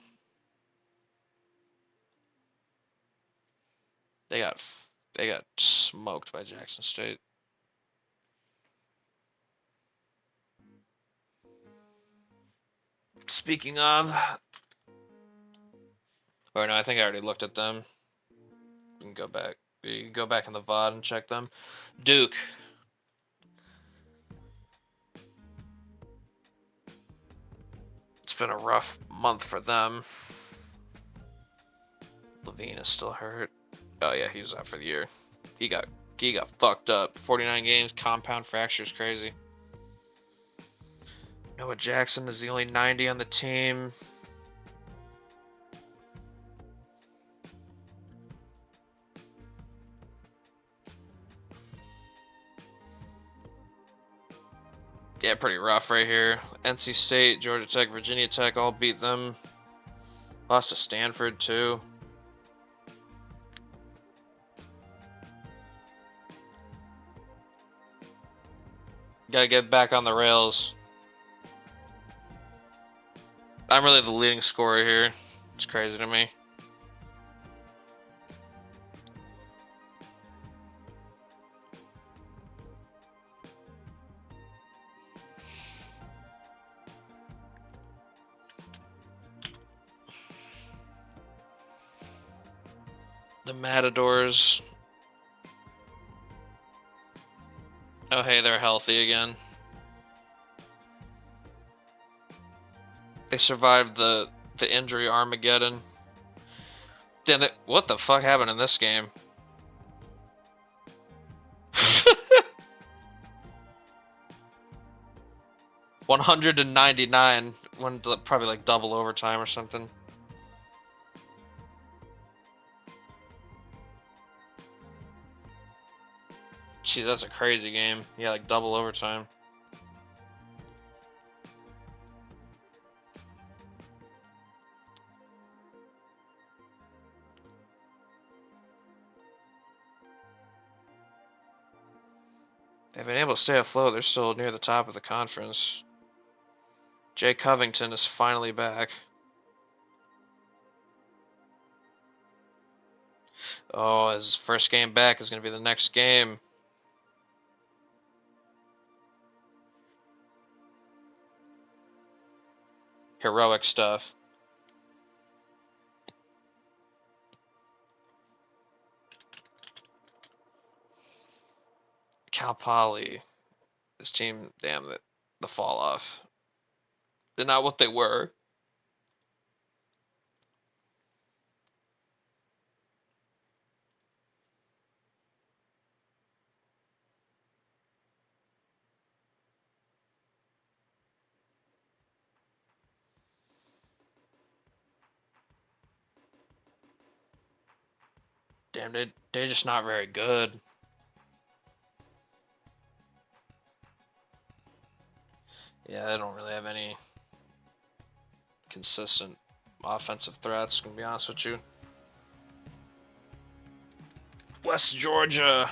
They got smoked by Jackson State. Speaking of, or no, I think I already looked at them. You can go back. You can go back in the VOD and check them. Duke. It's been a rough month for them. Levine is still hurt. Oh yeah, he's out for the year. He got fucked up. 49 games, compound fracture is crazy. Noah Jackson is the only 90 on the team. Yeah, pretty rough right here. NC State, Georgia Tech, Virginia Tech all beat them. Lost to Stanford too. Gotta get back on the rails. I'm really the leading scorer here. It's crazy to me. The Matadors. Oh hey, they're healthy again. They survived the injury Armageddon. Damn, what the fuck happened in this game? 199. Went probably like double overtime or something. Gee, that's a crazy game. Yeah, like double overtime. They've been able to stay afloat. They're still near the top of the conference. Jay Covington is finally back. Oh, his first game back is going to be the next game. Heroic stuff. Cal Poly. This team, damn, the fall off. They're not what they were. Damn, they're just not very good. Yeah, they don't really have any consistent offensive threats, gonna be honest with you. West Georgia.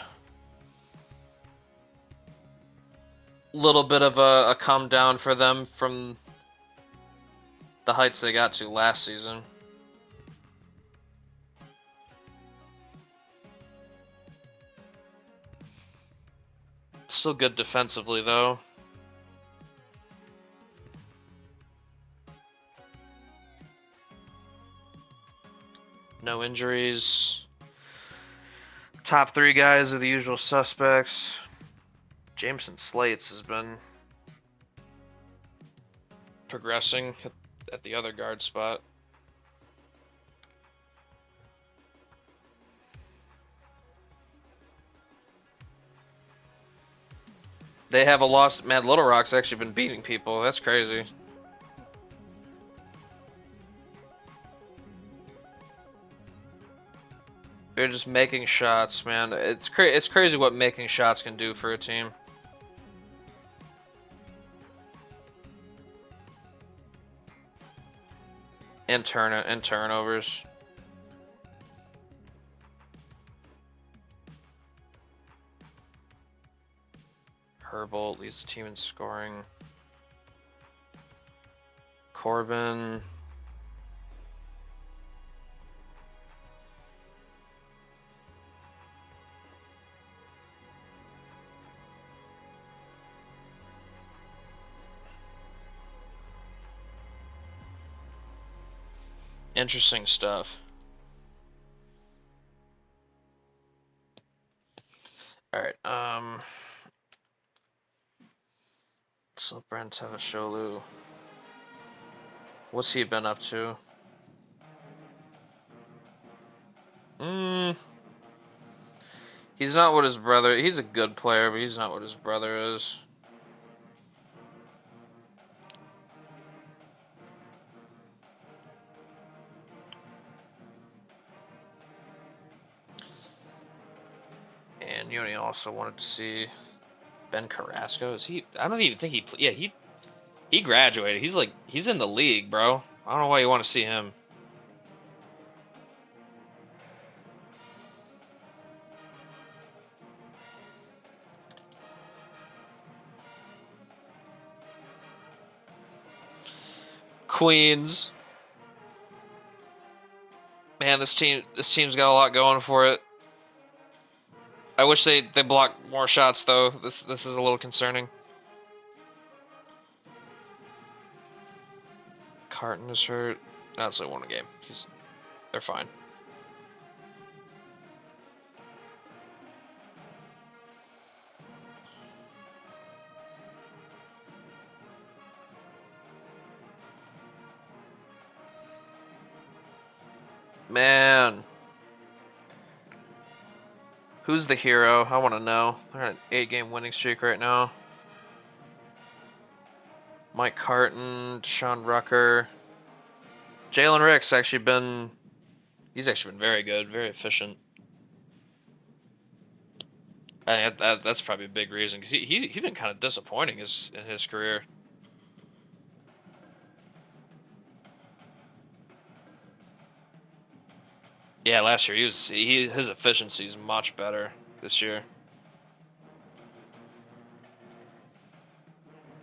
Little bit of a come down for them from the heights they got to last season. Still good defensively, though. No injuries. Top 3 guys are the usual suspects. Jameson Slates has been progressing at the other guard spot. They have a loss. Man, Little Rock's actually been beating people. That's crazy. They're just making shots, man. It's crazy what making shots can do for a team. And turnovers. Herbold leads the team in scoring. Corbin. Interesting stuff. Alright, so Brent Tavasholu. What's he been up to? He's not what his brother. He's a good player, but he's not what his brother is. And Yoni also wanted to see Ben Carrasco. Is he? I don't even think he. Yeah, he graduated. He's in the league, bro. I don't know why you want to see him. Queens. Man, this team's got a lot going for it. I wish they blocked more shots though. This is a little concerning. Carton is hurt. That's only won a game. They're fine. Man. Who's the hero? I want to know. They're on an 8-game winning streak right now. Mike Carton, Sean Rucker. Jalen Rick's actually been... He's actually been very good, very efficient. I think that's probably a big reason, because he's been kind of disappointing in his career. Yeah, last year his efficiency is much better this year.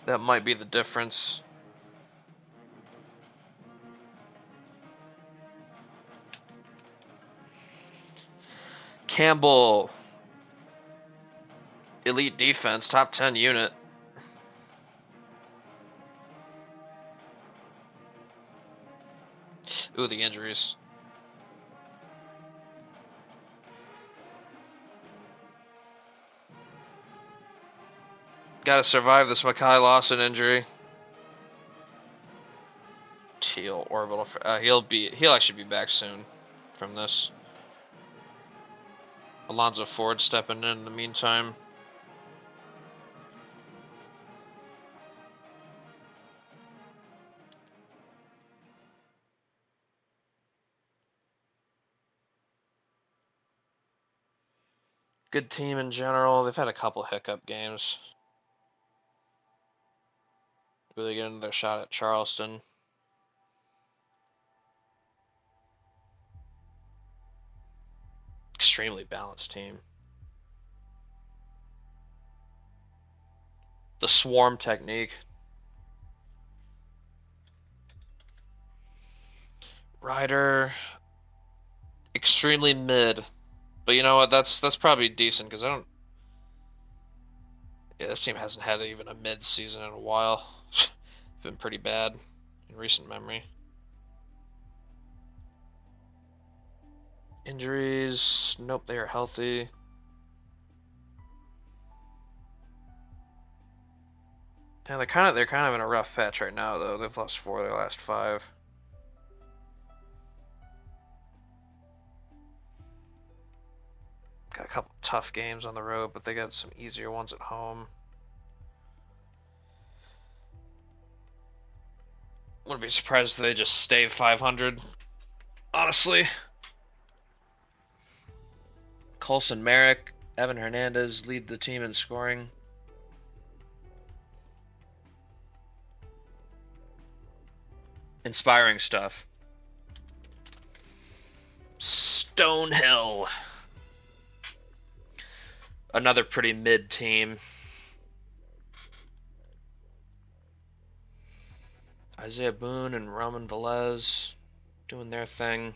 That might be the difference. Campbell, elite defense, top 10 unit. Ooh, the injuries. Got to survive this Makai Lawson injury. Teal orbital. He'll actually be back soon from this. Alonzo Ford stepping in the meantime. Good team in general. They've had a couple hiccup games. Really getting their shot at Charleston. extremely balanced team. The swarm technique. Ryder, extremely mid. But you know what? That's probably decent because I don't. Yeah, this team hasn't had even a mid season in a while. It's been pretty bad in recent memory. Injuries? Nope, they are healthy. Yeah, they're kind of in a rough patch right now though. They've lost 4 of their last 5. Got a couple tough games on the road, but they got some easier ones at home. Wouldn't be surprised if they just stay 500. Honestly. Colson Merrick, Evan Hernandez lead the team in scoring. Inspiring stuff. Stonehill. Another pretty mid team. Isaiah Boone and Roman Velez doing their thing.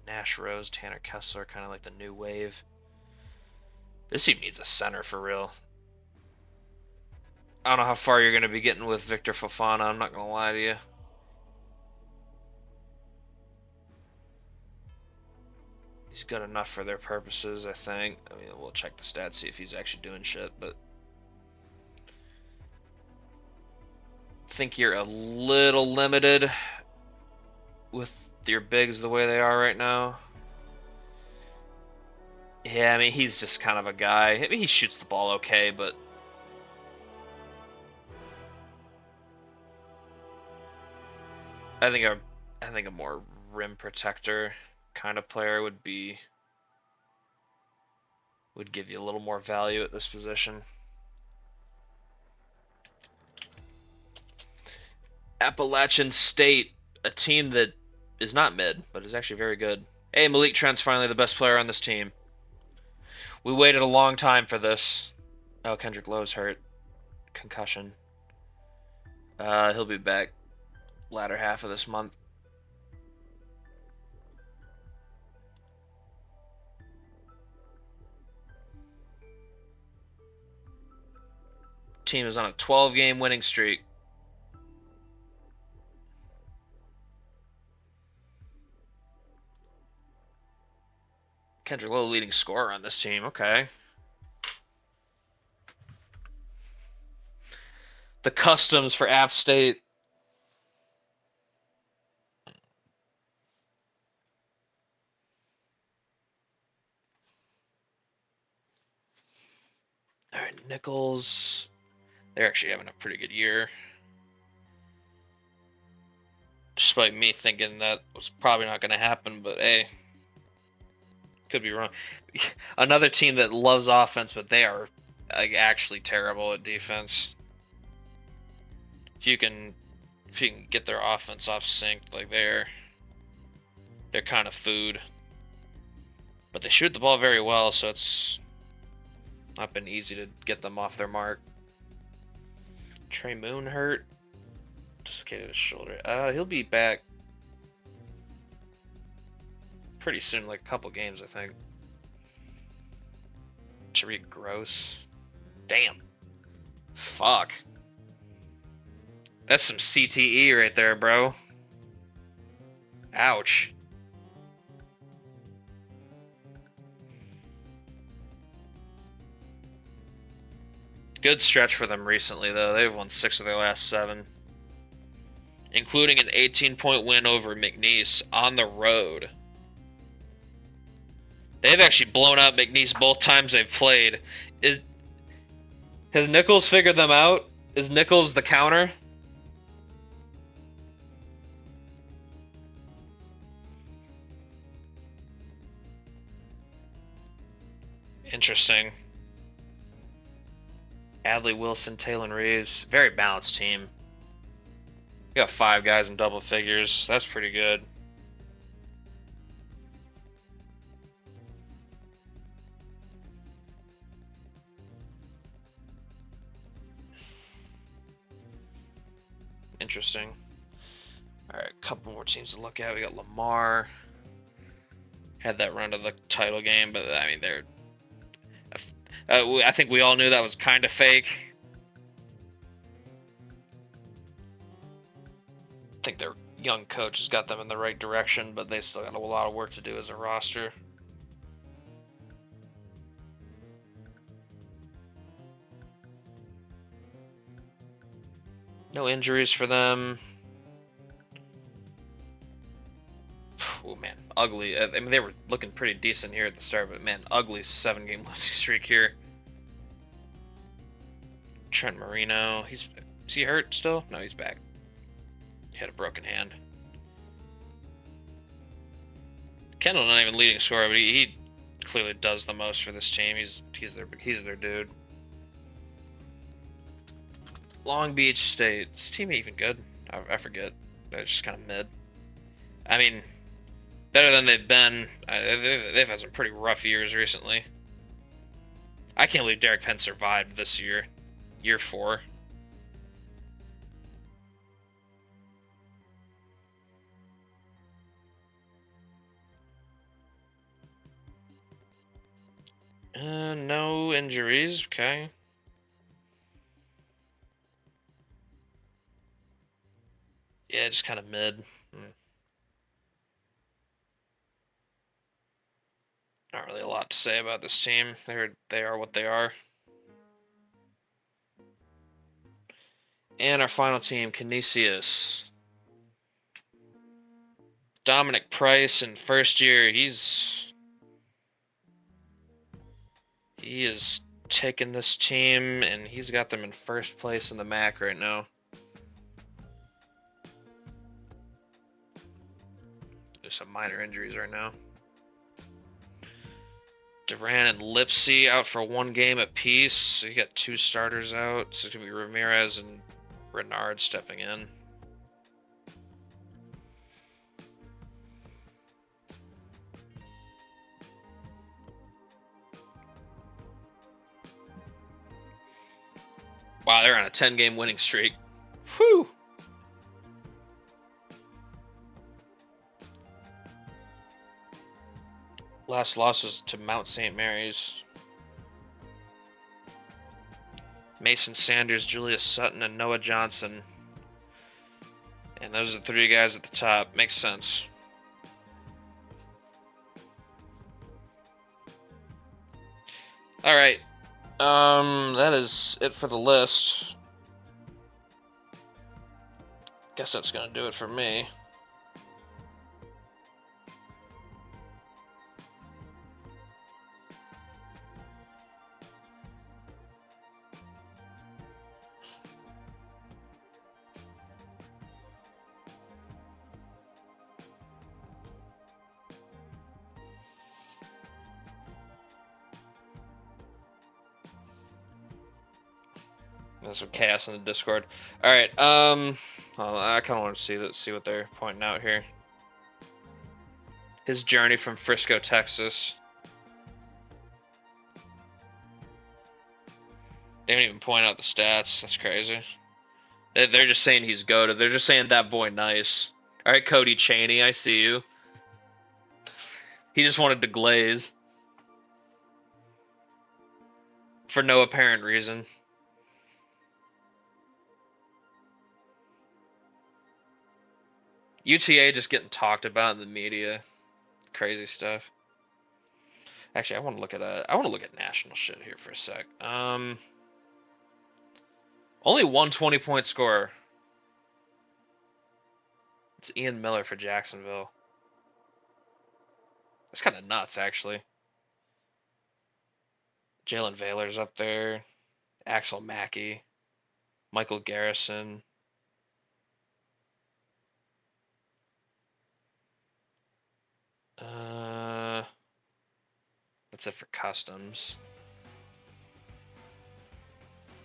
Nash Rose, Tanner Kessler, kind of like the new wave. This team needs a center for real. I don't know how far you're going to be getting with Victor Fofana, I'm not going to lie to you. He's good enough for their purposes, I think. I mean, we'll check the stats, see if he's actually doing shit, but I think you're a little limited with your bigs the way they are right now. Yeah, I mean, he's just kind of a guy. I mean, he shoots the ball okay, but I think a more rim protector kind of player would give you a little more value at this position. Appalachian State, a team that is not mid, but is actually very good. Hey, Malik Trent's finally the best player on this team. We waited a long time for this. Oh, Kendrick Lowe's hurt. Concussion. He'll be back latter half of this month. Team is on a 12-game winning streak. Kendrick Lowe leading scorer on this team. Okay. The customs for App State. All right, Nichols. They're actually having a pretty good year. Despite me thinking that was probably not going to happen, but hey. Could be wrong. Another team that loves offense, but they are like actually terrible at defense. If you can get their offense off sync, like they're kind of food. But they shoot the ball very well, so it's not been easy to get them off their mark. Trey Moon hurt. Dislocated his shoulder. He'll be back pretty soon, like a couple games, I think. Tariq Gross. Damn. Fuck. That's some CTE right there, bro. Ouch. Good stretch for them recently, though. They've won 6 of their last 7. Including an 18-point win over McNeese on the road. They've actually blown out McNeese both times they've played. Has Nichols figured them out? Is Nichols the counter? Interesting. Adley Wilson, Taylor Reeves. Very balanced team. We got 5 guys in double figures. That's pretty good. interesting. All right, a couple more teams to look at. We got Lamar. Had that run to the title game, but I mean, they're. I think we all knew that was kind of fake. I think their young coach has got them in the right direction, but they still got a lot of work to do as a roster. No injuries for them. Oh man, ugly. I mean, they were looking pretty decent here at the start, but man, ugly 7-game losing streak here. Trent Marino, is he hurt still? No, he's back. He had a broken hand. Kendall not even leading scorer, but he clearly does the most for this team. He's their dude. Long Beach State. Is this team even good? I forget. They're just kind of mid. I mean, better than they've been. They've had some pretty rough years recently. I can't believe Derek Penn survived this year. Year 4. No injuries. Okay. Yeah, just kind of mid. Not really a lot to say about this team. They are what they are. And our final team, Canisius. Dominic Price in first year, he is taking this team and he's got them in first place in the MAC right now. There's some minor injuries right now. Duran and Lipsy out for 1 game apiece. So you got 2 starters out. So it's going to be Ramirez and Renard stepping in. Wow, they're on a 10-game winning streak. Whew! Last loss was to Mount St. Mary's. Mason Sanders, Julius Sutton, and Noah Johnson. And those are the 3 guys at the top. Makes sense. Alright. That is it for the list. Guess that's gonna do it for me. There's some chaos in the Discord. All right. Well, I kind of want to see what they're pointing out here. His journey from Frisco, Texas. They don't even point out the stats. That's crazy. They're just saying he's goated. They're just saying that boy nice. All right, Cody Chaney, I see you. He just wanted to glaze. For no apparent reason. UTA just getting talked about in the media. Crazy stuff. Actually, I want to look at national shit here for a sec. Only one 20-point scorer. It's Ian Miller for Jacksonville. That's kind of nuts, actually. Jalen Vaylor's up there. Axel Mackey. Michael Garrison. That's it for customs.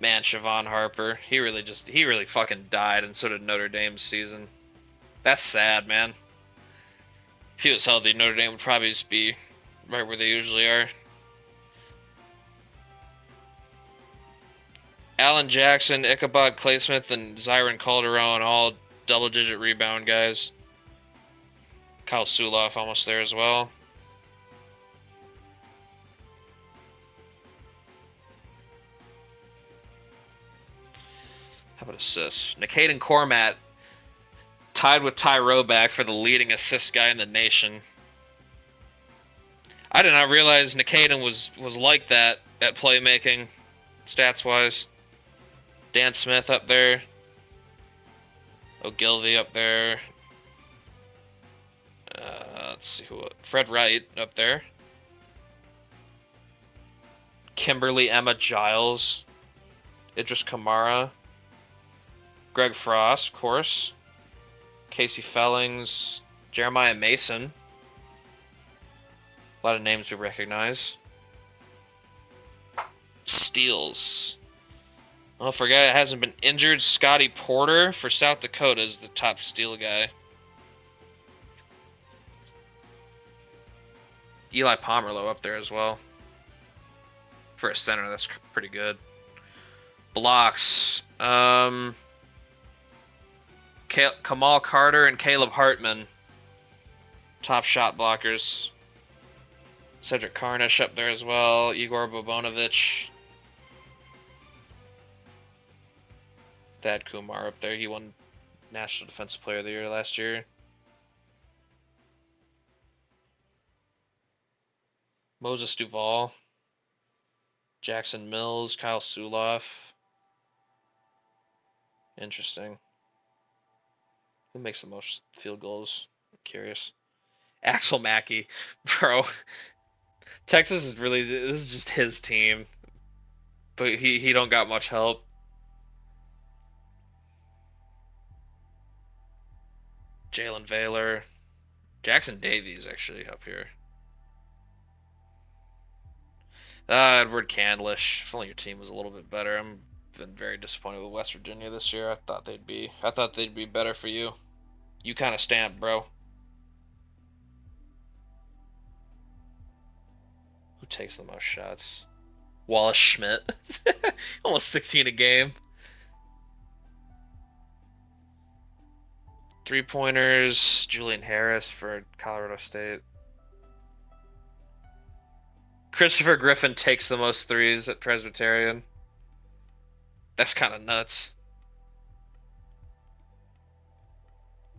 Man, Siobhan Harper, he really fucking died, and so did Notre Dame's season. That's sad, man. If he was healthy, Notre Dame would probably just be right where they usually are. Alan Jackson, Ichabod Claysmith, and Zyron Calderon, all double-digit rebound guys. Kyle Suloff almost there as well. How about assists? Nikaden Cormat tied with Ty Roback for the leading assist guy in the nation. I did not realize Nikaden was like that at playmaking, stats-wise. Dan Smith up there. Ogilvy up there. Let's see who. Fred Wright up there. Kimberly Emma Giles. Idris Kamara. Greg Frost, of course. Casey Fellings. Jeremiah Mason. A lot of names we recognize. Steals. Oh, for a guy that hasn't been injured, Scotty Porter for South Dakota is the top steal guy. Eli Pomerleau up there as well. For a center, that's pretty good. Blocks. Kamal Carter and Caleb Hartman. Top shot blockers. Cedric Karnish up there as well. Igor Bobonovich. Thad Kumar up there. He won National Defensive Player of the Year last year. Moses Duval. Jackson Mills. Kyle Suloff. Interesting. Who makes the most field goals? I'm curious. Axel Mackey. Bro. Texas is really, this is just his team. But he don't got much help. Jalen Vaylor. Jackson Davies actually up here. Edward Candlish. If only your team was a little bit better. I'm been very disappointed with West Virginia this year. I thought they'd be better for you. You kind of stamped, bro. Who takes the most shots? Wallace Schmidt. Almost 16 a game. 3-pointers. Julian Harris for Colorado State. Christopher Griffin takes the most threes at Presbyterian. That's kind of nuts.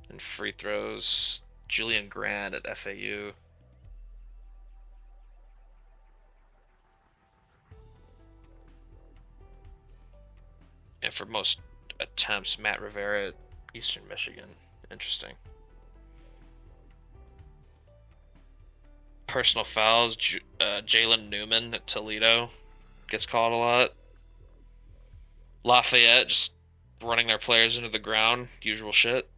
And free throws. Julian Grant at FAU. And for most attempts, Matt Rivera at Eastern Michigan. Interesting. Personal fouls, Jalen Newman at Toledo gets called a lot. Lafayette just running their players into the ground, usual shit.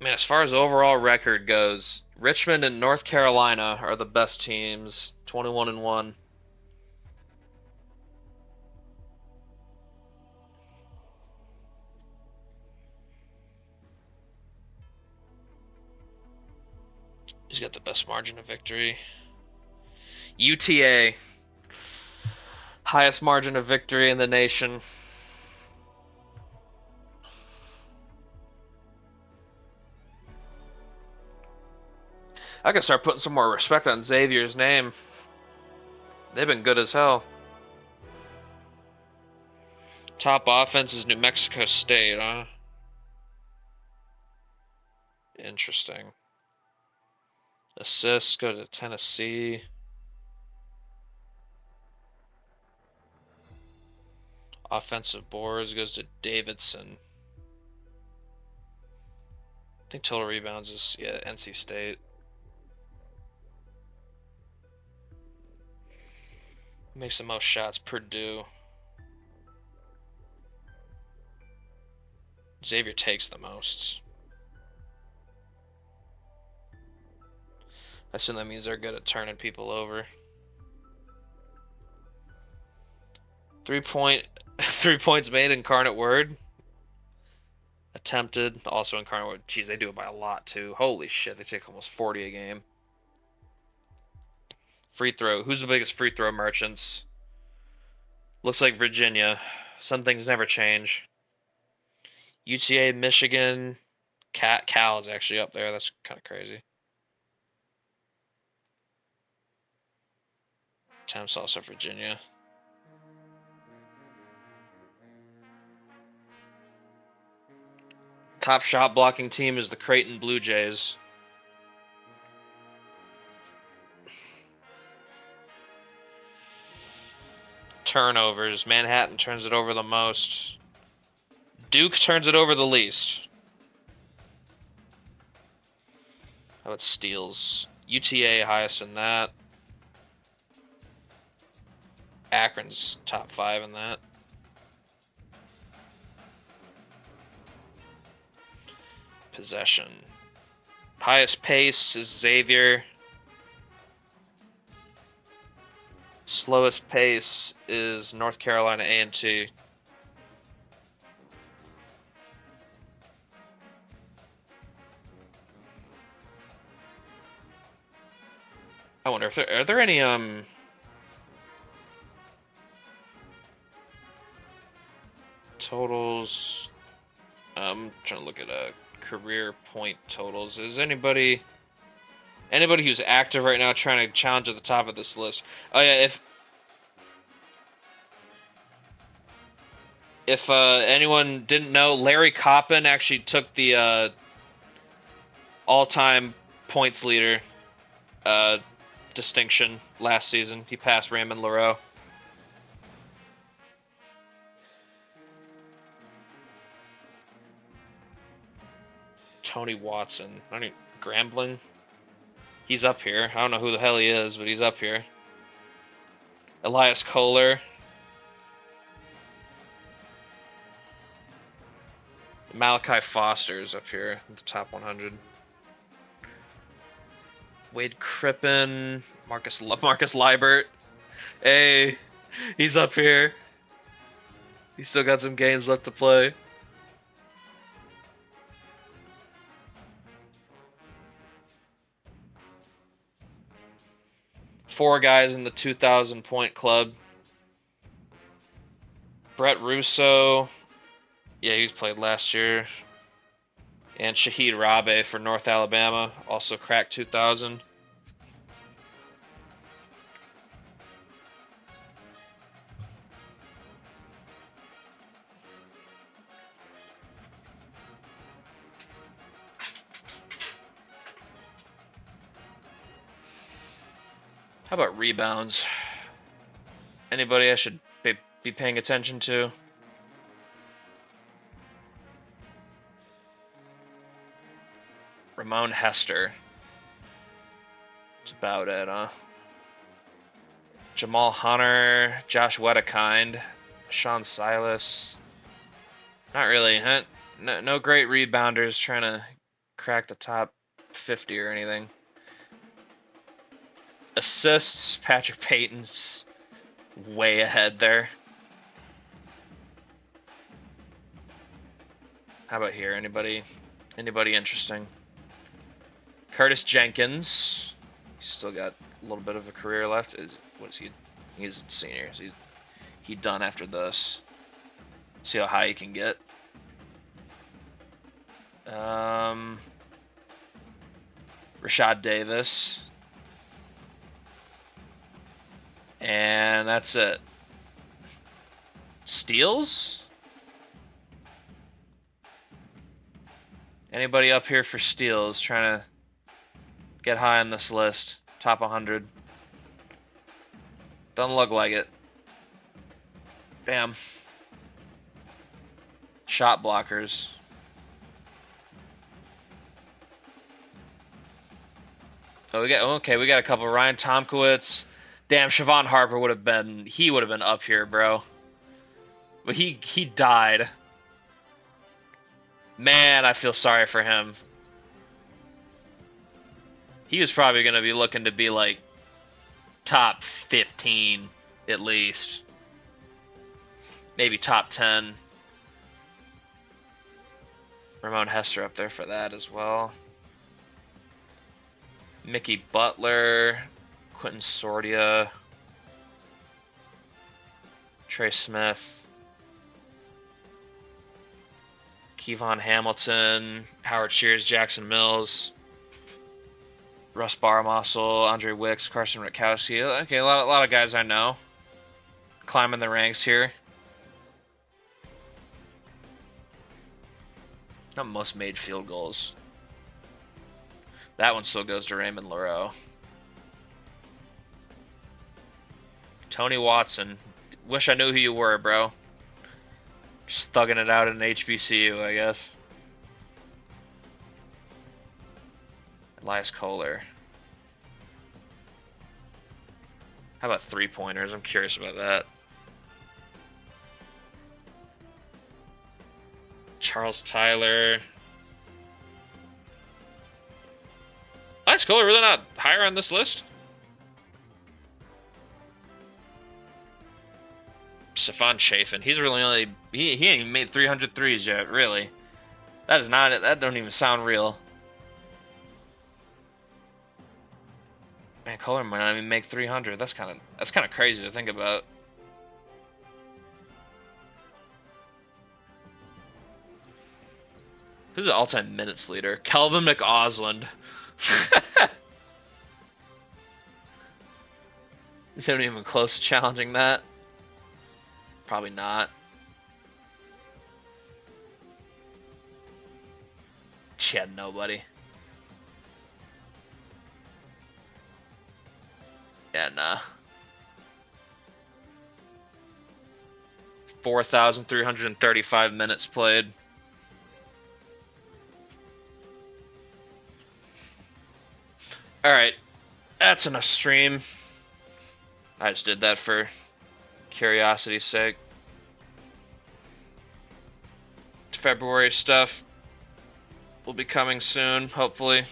Man, as far as overall record goes, Richmond and North Carolina are the best teams, 21-1. Who's got the best margin of victory? UTA. Highest margin of victory in the nation. I can start putting some more respect on Xavier's name. They've been good as hell. Top offense is New Mexico State, huh? Interesting. Assists go to Tennessee. Offensive boards goes to Davidson. I think total rebounds is, yeah, NC State. Makes the most shots, Purdue. Xavier takes the most. I assume that means they're good at turning people over. 3 points made, Incarnate Word. Attempted, also incarnate. Geez, they do it by a lot too. Holy shit, they take almost 40 a game. Free throw. Who's the biggest free throw merchants? Looks like Virginia. Some things never change. UTA, Michigan, Cal is actually up there. That's kind of crazy. Attempts also Virginia. Top shot blocking team is the Creighton Blue Jays. Turnovers. Manhattan turns it over the most. Duke turns it over the least. How about steals? UTA highest in that. Akron's top 5 in that. Possession. Highest pace is Xavier. Slowest pace is North Carolina A&T. I wonder if are there any totals. I'm trying to look at career point totals. Is anybody who's active right now trying to challenge at the top of this list? Oh yeah, if anyone didn't know, Larry Coppin actually took the all-time points leader distinction last season. He passed Raymond Leroux. Tony Watson. Grambling? He's up here. I don't know who the hell he is, but he's up here. Elias Kohler. Malachi Foster's up here at the top 100. Wade Crippen. Marcus Liebert. Hey, he's up here. He's still got some games left to play. Four guys in the 2,000 point club. Brett Russo. Yeah, he's played last year. And Shahid Rabe for North Alabama. Also cracked 2,000. How about rebounds? Anybody I should be paying attention to? Ramon Hester. That's about it, huh? Jamal Hunter, Josh Wedekind, Sean Silas. Not really. No great rebounders trying to crack the top 50 or anything. Assists, Patrick Payton's way ahead there. How about here? Anybody interesting? Curtis Jenkins. He's still got a little bit of a career left. What's he? He's a senior. So he's done after this. See how high he can get. Rashad Davis. And that's it. Steals? Anybody up here for steals trying to get high on this list? Top 100. Doesn't look like it. Bam. Shot blockers. Oh, we got a couple. Ryan Tomkowitz. Damn, Siobhan Harper would have been up here, bro. But he died. Man, I feel sorry for him. He was probably going to be looking to be like top 15 at least. Maybe top 10. Ramon Hester up there for that as well. Mickey Butler, Quentin Sordia, Trey Smith, Kevon Hamilton, Howard Shears, Jackson Mills, Russ Barmossel, Andre Wicks, Carson Rutkowski. Okay, a lot of guys I know climbing the ranks here. Not most made field goals. That one still goes to Raymond LaRoe. Tony Watson. Wish I knew who you were, bro. Just thugging it out in HBCU, I guess. Elias Kohler. How about three-pointers? I'm curious about that. Charles Tyler. Elias Kohler really not higher on this list? Stephon Chafin. He's really only he ain't even made 300 threes yet, really. That is not it. That don't even sound real. Man, Kohler might not even make 300. That's kind of crazy to think about. Who's the all-time minutes leader? Kelvin McAusland. Is anyone even close to challenging that? Probably not. She had nobody. Yeah, nah. 4,335 minutes played. Alright, that's enough stream. I just did that for curiosity's sake. February stuff will be coming soon, hopefully.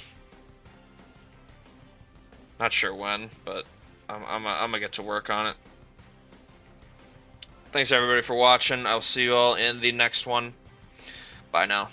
Not sure when, but I'm gonna get to work on it. Thanks everybody for watching. I'll see you all in the next one. Bye now.